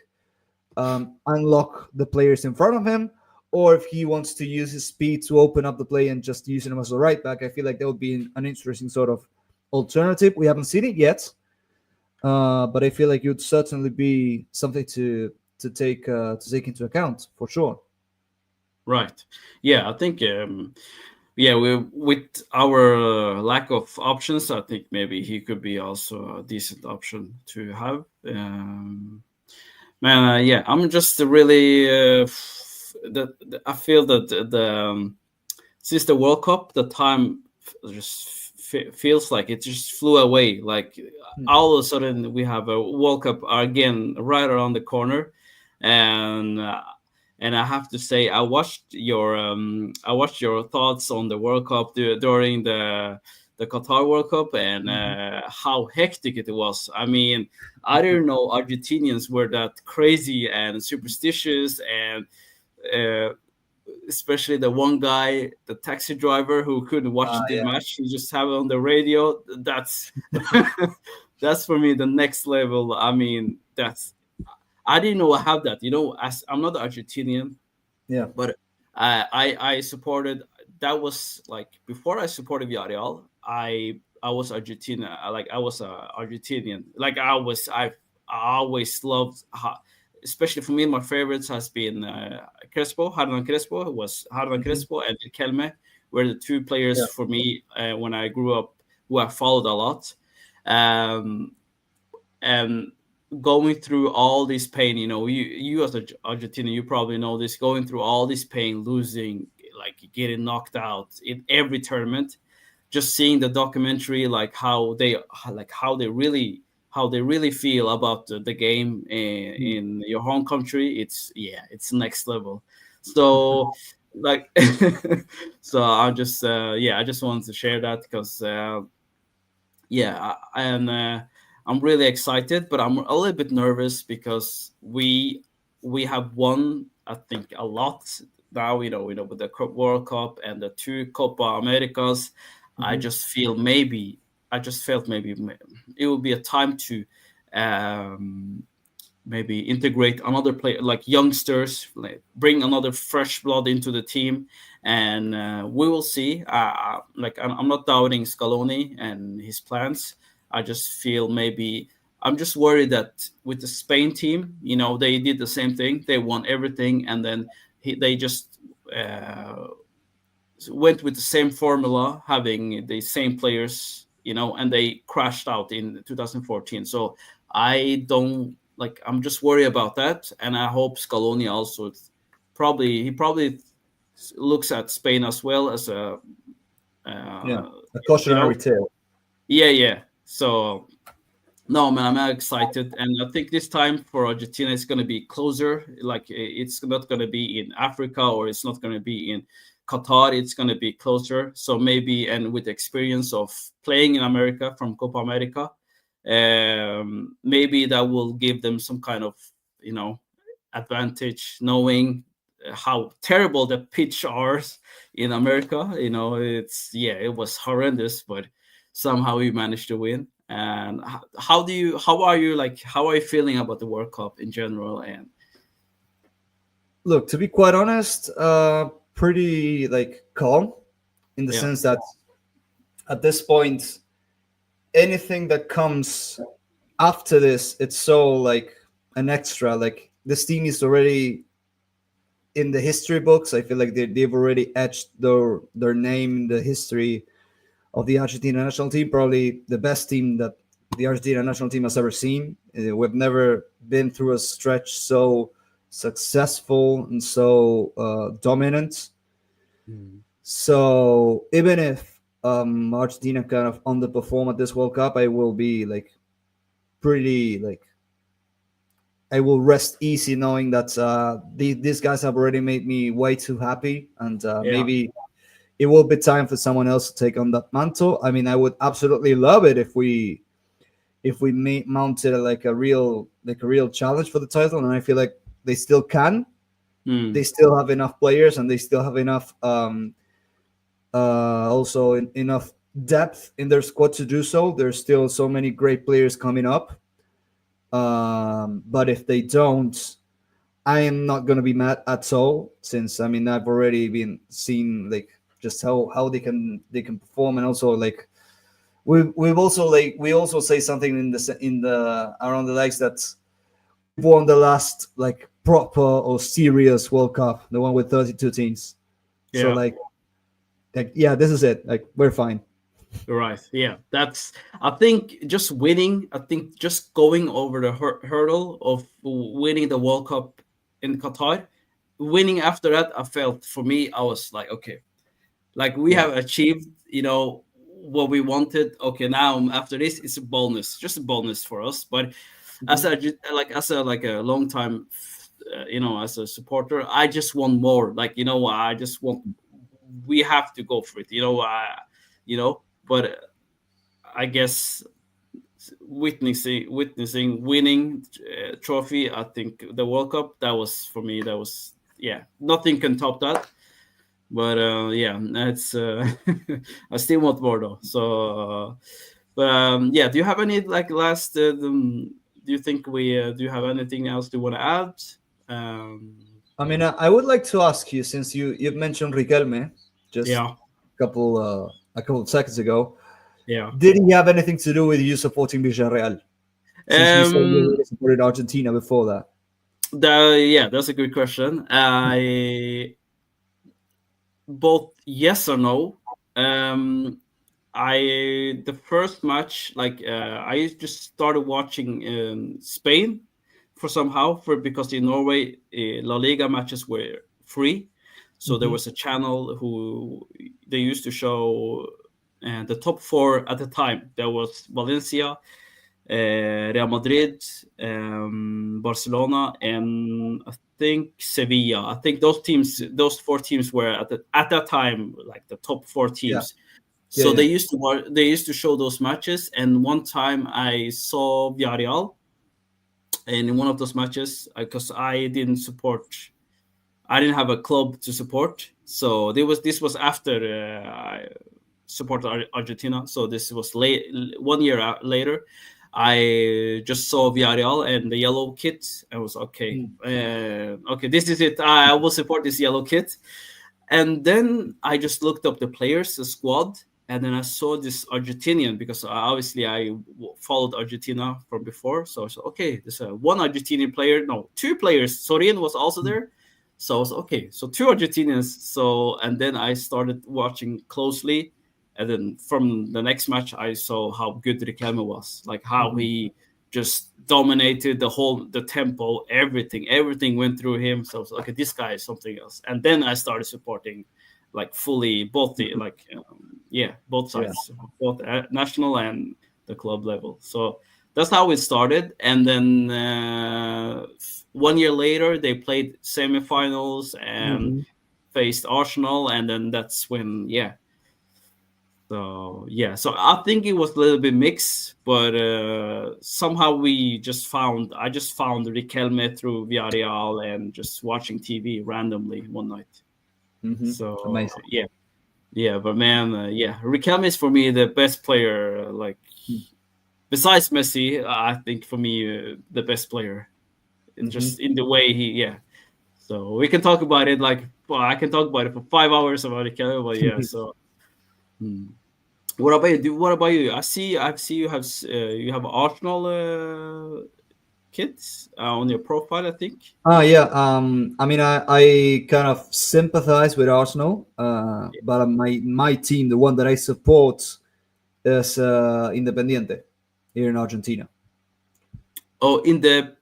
unlock the players in front of him, or if he wants to use his speed to open up the play and just using him as a right back. I feel like that would be an interesting sort of alternative. We haven't seen it yet, but I feel like it would certainly be something to take into account for sure.
Right. Yeah, I think yeah, we with our lack of options, I think maybe he could be also a decent option to have. Man, yeah, I'm just really I feel that since the World Cup, the time just feels like it just flew away. Like all of a sudden, we have a World Cup again right around the corner, and and I have to say, I watched your thoughts on the World Cup during the Qatar World Cup, and how hectic it was. I mean, I didn't know Argentinians were that crazy and superstitious, and uh, especially the one guy, the taxi driver who couldn't watch the
Yeah,
match, he just have it on the radio. That's that's for me the next level. I mean, that's I didn't know I have that. You know, as I'm not Argentinian,
yeah,
but I supported. That was like before I supported Villarreal. I was Argentina. Like I was a Argentinian. Like I always loved. Especially for me, my favorites has been Crespo, Hernan Crespo. It was Hernan
hmm
Crespo and Kelme were the two players
yeah,
for me when I grew up who I followed a lot. Um, and going through all this pain, you know, you as a Argentina, you probably know this, going through all this pain, losing, like getting knocked out in every tournament, just seeing the documentary, like how they really feel about the game in your home country. It's, yeah, it's next level. So like so I just yeah, I just wanted to share that because yeah, and I'm really excited, but I'm a little bit nervous because we have won, I think, a lot now. You know, with the World Cup and the two Copa Americas. I
hmm
just feel maybe I just felt maybe it would be a time to um, maybe integrate another player, like youngsters, like bring another fresh blood into the team, and we will see. Like I'm not doubting Scaloni and his plans. I just feel maybe I'm just worried that with the Spain team, you know, they did the same thing. They won everything, and then they just uh, went with the same formula, having the same players, you know, and they crashed out in 2014. So I don't like. I'm just worried about that, and I hope Scaloni also probably looks at Spain as well as a
yeah.
uh,
A
you know,
cautionary tale.
yeah, yeah. So no, man, I'm excited, and I think this time for Argentina it's going to be closer. Like it's not going to be in Africa or it's not going to be in Qatar. It's going to be closer. So maybe, and with the experience of playing in America from Copa America, maybe that will give them some kind of, you know, advantage, knowing how terrible the pitch are in America. You know, it's, yeah, it was horrendous, but somehow we managed to win. And how are you feeling about the World Cup in general? And
Look, to be quite honest, pretty like calm, in the
yeah,
sense that at this point, anything that comes after this, it's so like an extra. Like this team is already in the history books. I feel like they've already etched their name in the history of the Argentina national team. Probably the best team that the Argentina national team has ever seen. We've never been through a stretch so successful and so dominant.
mm,
So even if Argentina kind of underperform at this World Cup, I will be like pretty like I will rest easy knowing that these guys have already made me way too happy, and
Yeah.
maybe it will be time for someone else to take on that mantle. I mean, I would absolutely love it if we mounted like a real challenge for the title, and I feel like they still can. They
Mm.
still have enough players, and they still have enough enough depth in their squad to do so. There's still so many great players coming up. But if they don't, I am not gonna be mad at all, since I mean I've already been seeing like just how they can perform, and also like we've also like we also say something in the around the likes that we've won the last like proper or serious World Cup, the one with 32 teams. So
Yeah.
like yeah, this is it. Like we're fine.
Right. Yeah. That's. I think just winning. I think just going over the hurdle of winning the World Cup in Qatar, winning after that, I felt for me, I was like, okay, like we
Yeah.
have achieved, what we wanted. Okay, now after this, it's a bonus, just a bonus for us. But as
Hmm.
a like a long time, as a supporter, I just want more. Like I just want. We have to go for it. You know. But I guess witnessing winning trophy. I think the World Cup, that was for me. That was, yeah. Nothing can top that. But yeah, that's I still want more though. So, but yeah, do you have any like last? Do you think we do you have anything else you want to add? Um,
I mean, I would like to ask you, since you've mentioned Riquelme just
yeah,
a couple of seconds ago,
yeah.
did he have anything to do with you supporting Villarreal? Since you said you
Um,
already supported Argentina before that.
yeah, that's a good question. I both yes or no. Um, I the first match, like I just started watching Spain for somehow for because in Norway La Liga matches were free, so there
Hmm.
was a channel who they used to show the top four at the time. There was Valencia, Real Madrid, Barcelona, and I think Sevilla. I think those four teams were at that time like the top four
Yeah,
teams.
yeah,
So
yeah.
they used to show those matches, and one time I saw Villarreal, and in one of those matches, because I didn't have a club to support, so this was after I supported Argentina. So this was late 1 year later. I just saw Villarreal and the yellow kit. I was okay.
Mm.
Okay, this is it. I will support this yellow kit. And then I just looked up the players, the squad, and then I saw this Argentinian because obviously followed Argentina from before. So I said, okay, there's one Argentinian player, no, two players. Sorin was also there. So I was okay, so two Argentinians. So and then I started watching closely, and then from the next match, I saw how good Riquelme was, like how
Mhm.
he just dominated the tempo, everything went through him. So I was like, okay, this guy is something else. And then I started supporting like fully both the like yeah, both
Yeah.
sides, both national and the club level. So that's how it started. And then 1 year later they played semifinals and
Hmm.
faced Arsenal, and then that's when, yeah. So yeah, so I think it was a little bit mixed, but somehow I just found Riquelme through Villarreal and just watching TV randomly one night.
Hmm.
So
Amazing.
yeah, yeah, but man, yeah, Riquelme is for me the best player. Like besides Messi, I think for me the best player in
Hmm.
just in the way he, yeah. So we can talk about it like, well, I can talk about it for 5 hours about Riquelme, but yeah, so. Hmm. What about you? What about you? I see you have Arsenal kids on your profile, I think.
Ah, yeah. I mean, I kind of sympathize with Arsenal, but my team, the one that I support, is Independiente here in Argentina.
Oh, in the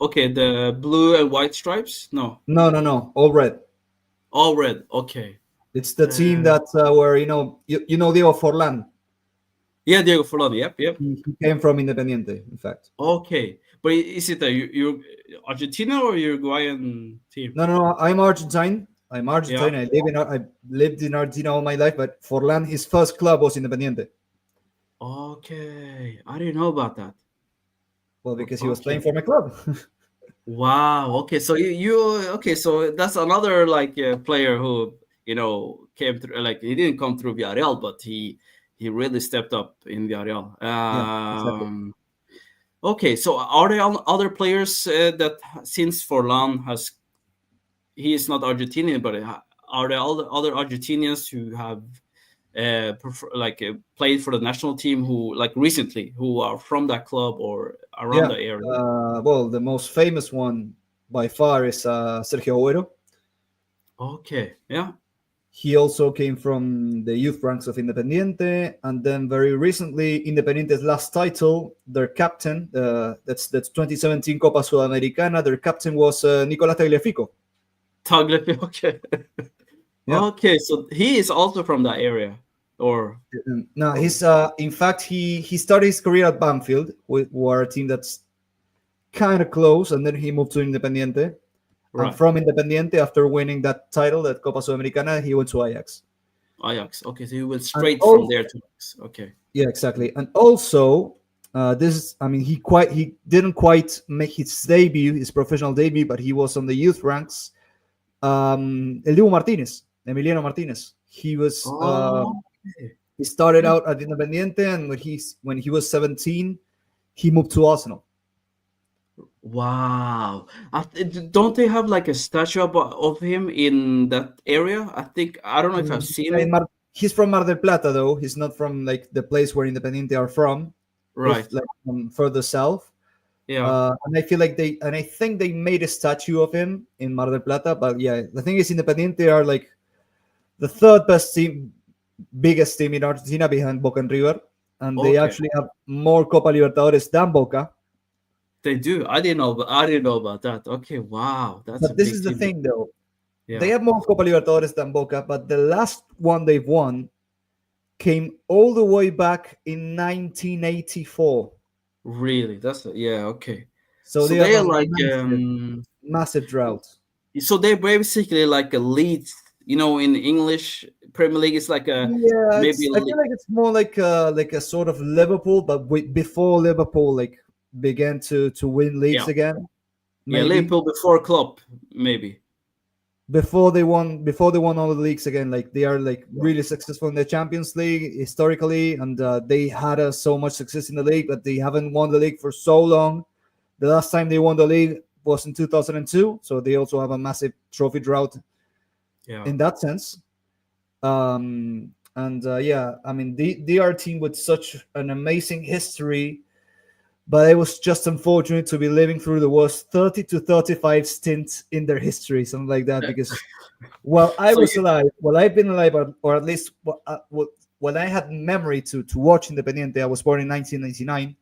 okay, the blue and white stripes. No,
No, no, no, all red.
all red. Okay.
It's the team
Uh,
that where you know Diego Forlan.
yeah, Diego Forlani. Yep, yep.
He came from Independiente, in fact.
Okay, But is it a Argentina or Uruguayan team?
No. I'm Argentine. I'm
Yeah.
Argentine. I lived in Argentina all my life, but Forlan, his first club was Independiente.
Okay, I didn't know about that.
Well, because he was playing
Okay.
for my club.
Wow. Okay. So you okay? So that's another like player who came through. Like he didn't come through Villarreal, but he really stepped up in Villarreal.
Yeah, exactly.
Okay. So are there other players that since Forlan has he is not Argentinian, but are there other Argentinians who have played for the national team who like recently who are from that club or around
Yeah.
the area?
Well, the most famous one by far is Sergio Agüero.
Okay. Yeah.
He also came from the youth ranks of Independiente, and then very recently, Independiente's last title, their captain, that's 2017 Copa Sudamericana. Their captain was Nicolás Tagliafico.
Tagliafico. Okay.
Yeah.
Okay, so he is also from that area, or
No, he's in fact he started his career at Banfield, who are a team that's kind of close, and then he moved to Independiente. And
right,
from Independiente, after winning that title, that Copa Sudamericana, he went to Ajax.
Ajax. Okay, so he went
And
straight from
also,
there to Ajax. Okay,
yeah, exactly. And also, this is, I mean, he didn't quite make his debut, his professional debut, but he was on the youth ranks. El Dibu Martinez, Emiliano Martinez.
oh, okay.
He started
Yeah.
out at Independiente, and when he was 17, he moved to Arsenal.
Wow. Don't they have like a statue of him in that area? I think I don't know if I've seen it.
He's from Mar del Plata, though. He's not from like the place where Independiente are from. He's
Right.
like from further south.
Yeah.
And I feel like I think they made a statue of him in Mar del Plata. But yeah, the thing is, Independiente are like the third best team, biggest team in Argentina behind Boca and River, and they
Okay.
actually have more Copa Libertadores than Boca.
They do. I didn't know. I didn't know about that. Okay. Wow. That's a
But this
big
is the
team.
thing, though. They
Yeah.
have more Copa Libertadores than Boca, but the last one they've won came all the way back in 1984.
Really. Yeah. Okay.
So
So
they have
they
a
are like
massive drought.
so they're basically like a lead, in English Premier League, it's like a
Yeah,
maybe a
I feel like it's more like a sort of Liverpool, but before Liverpool like began to win leagues
yeah,
again,
yeah,
maybe
Liverpool before Klopp, maybe.
before they won all the leagues again. Like they are like
Yeah.
really successful in the Champions League historically, and they had so much success in the league, but they haven't won the league for so long. The last time they won the league was in 2002, so they also have a massive trophy drought
Yeah.
in that sense. And yeah, I mean, they are a team with such an amazing history, but it was just unfortunate to be living through the worst 30 to 35 stint in their history, something like that.
Yeah.
Because while I
So
was alive, while I've been alive, or at least when I had memory to watch Independiente, I was born in 1999.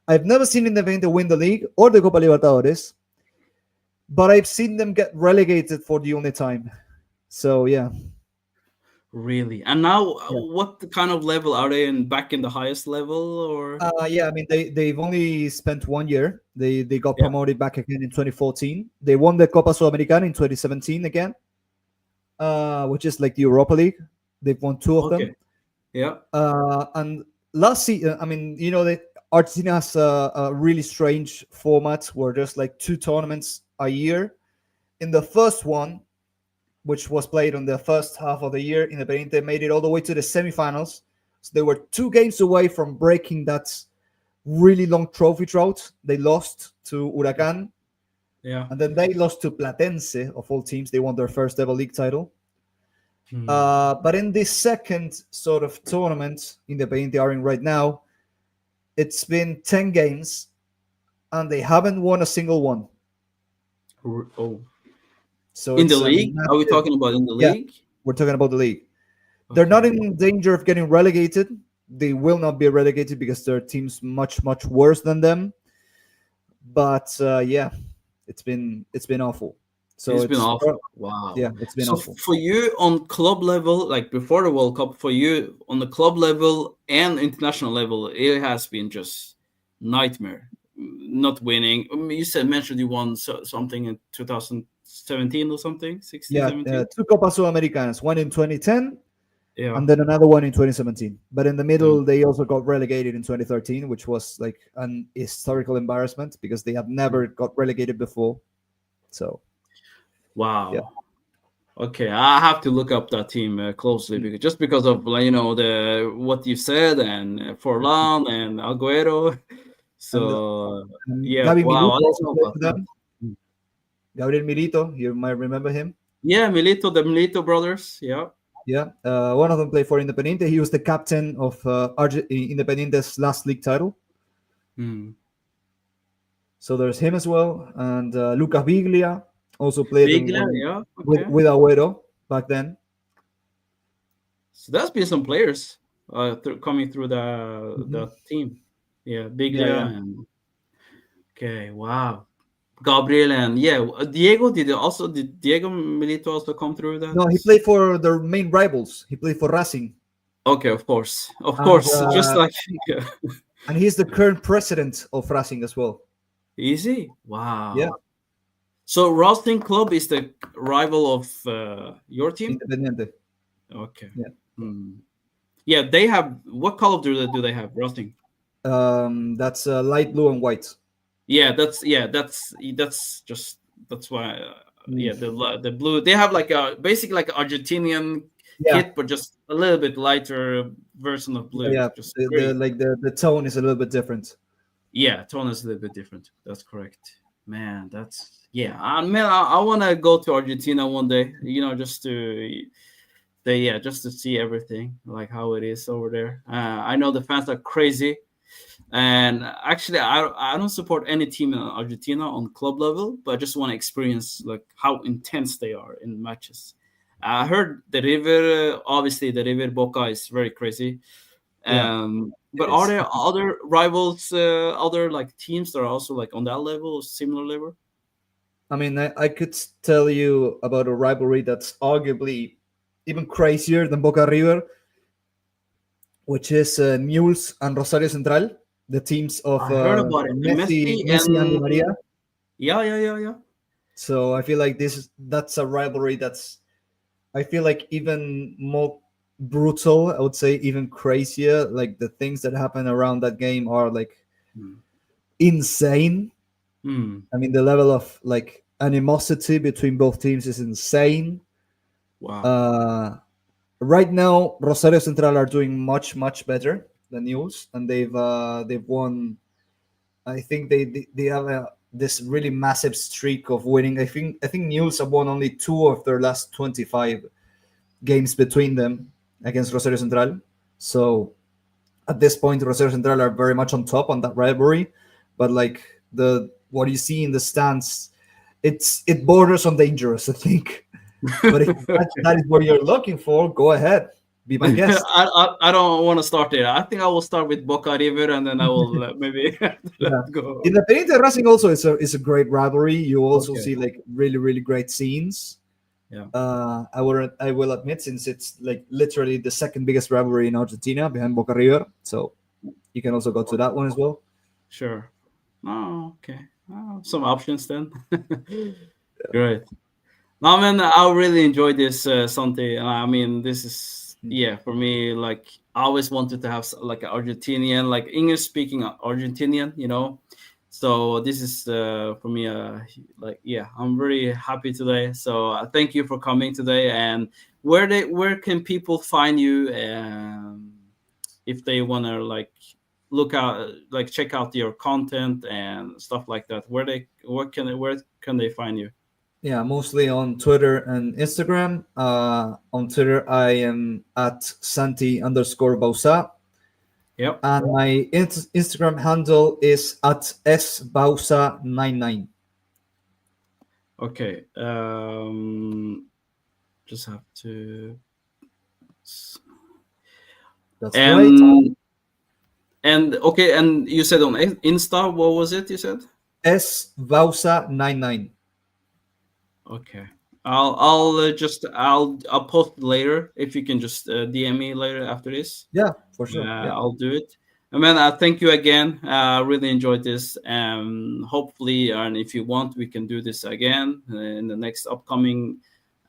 I've never seen Independiente win the league or the Copa Libertadores, but I've seen them get relegated for the only time. So yeah.
really, and now
Yeah.
what kind of level are they in? Back in the highest level, or
Yeah, I mean they've only spent 1 year. They got
yeah?
promoted back again in 2014. They won the Copa Sudamericana in 2017 again, which is like the Europa League. They've won two of them.
Okay, yeah,
And last season, I mean, Argentina has a really strange format where there's like two tournaments a year. In the first one, which was played on the first half of the year, Independiente made it all the way to the semifinals. So they were 2 games away from breaking that really long trophy drought. They lost to Huracan,
yeah.
and then they lost to Platense, of all teams. They won their first ever league title.
Hmm.
But in this second sort of tournament, Independiente are in right now, it's been 10 games, and they haven't won a single one.
Oh,
So
in the
it's a
league? Are we
massive,
talking about in the
yeah,
league?
we're talking about the league. They're not
Okay,
in danger of getting relegated. They will not be relegated because their team's much, much worse than them. But yeah, it's been awful. So
it's been
it's
awful. Wow.
yeah, it's been
So
awful.
for you on club level, like before the World Cup, for you on the club level and international level, it has been just nightmare. not winning. You said mentioned you won something in 2017 or something, 16,
Yeah,
17.
two Copas Sudamericanas, one in 2010
Yeah.
and then another one in 2017. But in the
Then-
middle, they also got relegated in 2013, which was like an historical embarrassment because they had never got relegated before. So yeah,
Wow. Okay, I have to look up that team closely because just because of like, the what you said and Forlan and Aguero.
and, the,
So
and
yeah,
Gabi
wow, I
Milito
didn't
also
know
played
about
for
that.
them. Gabriel Milito, you might remember him.
Yeah, Milito, the Milito brothers. Yeah.
Yeah, one of them played for Independiente. He was the captain of Independiente's last league title.
Hmm.
So there's him as well, and Lucas Biglia also played
Bigler, yeah. Okay.
with Agüero back then.
So that's been some players coming through
Mhm.
that team. Yeah,
Yeah,
Biglia
yeah.
and okay, wow. Gabriel and yeah, Diego did Diego Milito also come through that?
No, he played for their main rivals. He played for Racing,
Okay, of
and
course, just like yeah.
he's the current president of Racing as well.
Easy.
Yeah,
Wow. So Rosting Club is the rival of your team?
Independiente.
Okay.
Yeah,
Hmm. Yeah, they have what color do they have? Rosting.
that's light blue and white.
That's just that's why
Mm.
yeah the blue they have like a basically like an Argentinian
Yeah,
kit but just a little bit lighter version of
yeah,
blue.
yeah.
Just
The
very
like the tone is a little bit different.
yeah, tone is a little bit different. That's correct. Man, that's yeah. Man, I want to go to Argentina one day. Just to yeah, just to see everything like how it is over there. I know the fans are crazy, and actually, I don't support any team in Argentina on club level, but I just want to experience like how intense they are in matches. I heard the River, obviously the River Boca is very crazy.
Yeah,
But
it
are
is.
there other rivals, other like teams that are also like on that level, similar level?
I mean, I could tell you about a rivalry that's arguably even crazier than Boca River, which is Newell's and Rosario Central, the teams of
I heard about it. And Messi
Messi and Di
and
Maria.
yeah, yeah, yeah, yeah.
So I feel like that's a rivalry that's I feel like even more brutal. I would say even crazier. Like the things that happen around that game are like
Hmm.
insane.
Hmm.
I mean, the level of like animosity between both teams is insane.
Wow.
Uh, right now, Rosario Central are doing much better than News, and they've won. I think they have this really massive streak of winning. I think News have won only two of their last 25 games between them against Rosario Central. So at this point, Rosario Central are very much on top on that rivalry. But like the what you see in the stands, it borders on dangerous, I think. But if that is what you're looking for, go ahead, be my guest.
I don't want to start there. I think I will start with Boca River and then I will maybe
Yeah.
go.
Independiente Racing also is a great rivalry. You also
Okay.
see like really great scenes.
Yeah.
I will admit, since it's like literally the second biggest rivalry in Argentina behind Boca River, so you can also go to that one as well.
Sure. Oh, okay. Oh, some options then. Great. No, man, I really enjoyed this, Santi. I mean, this is yeah for me. Like, I always wanted to have like an Argentinian, like English speaking Argentinian. So this is for me. Like, yeah, I'm very happy today. So thank you for coming today. And where can people find you? If they wanna like look out, like check out your content and stuff like that. Where can they find you?
Yeah, mostly on Twitter and Instagram. On Twitter, I am at Santi_Bauza,
Yep.
and my Instagram handle is at sbauza99.
Okay. Just have to.
That's right.
And okay, and you said on Insta, what was it? You said.
Sbauza99.
Okay. I'll post later if you can just DM me later after this.
Yeah, for sure. Yeah.
I'll do it. Man, thank you again. I really enjoyed this. Hopefully, and if you want, we can do this again in the next upcoming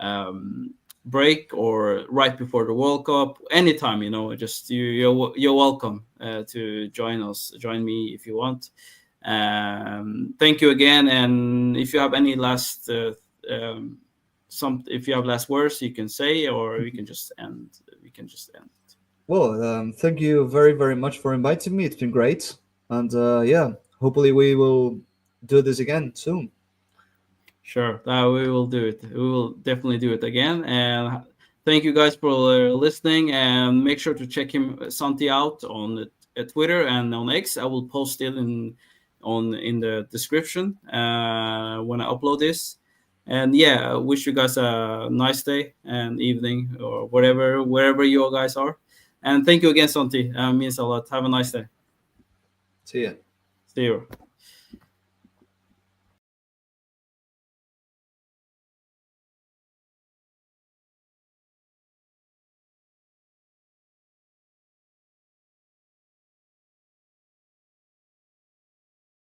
um, break or right before the World Cup. Anytime, just you're welcome to join me if you want. Thank you again, and if you have any last if you have last words, you can say, or we can just end. We can just end.
Well, thank you very, very much for inviting me. It's been great. And yeah, hopefully we will do this again soon.
Sure, we will do it. We will definitely do it again. And thank you guys for listening. And make sure to check Santi out on Twitter and on X. I will post it in the description when I upload this. And yeah, I wish you guys a nice day and evening or whatever wherever you guys are. And thank you again, Santi. Means a lot. Have a nice day.
See ya.
See you.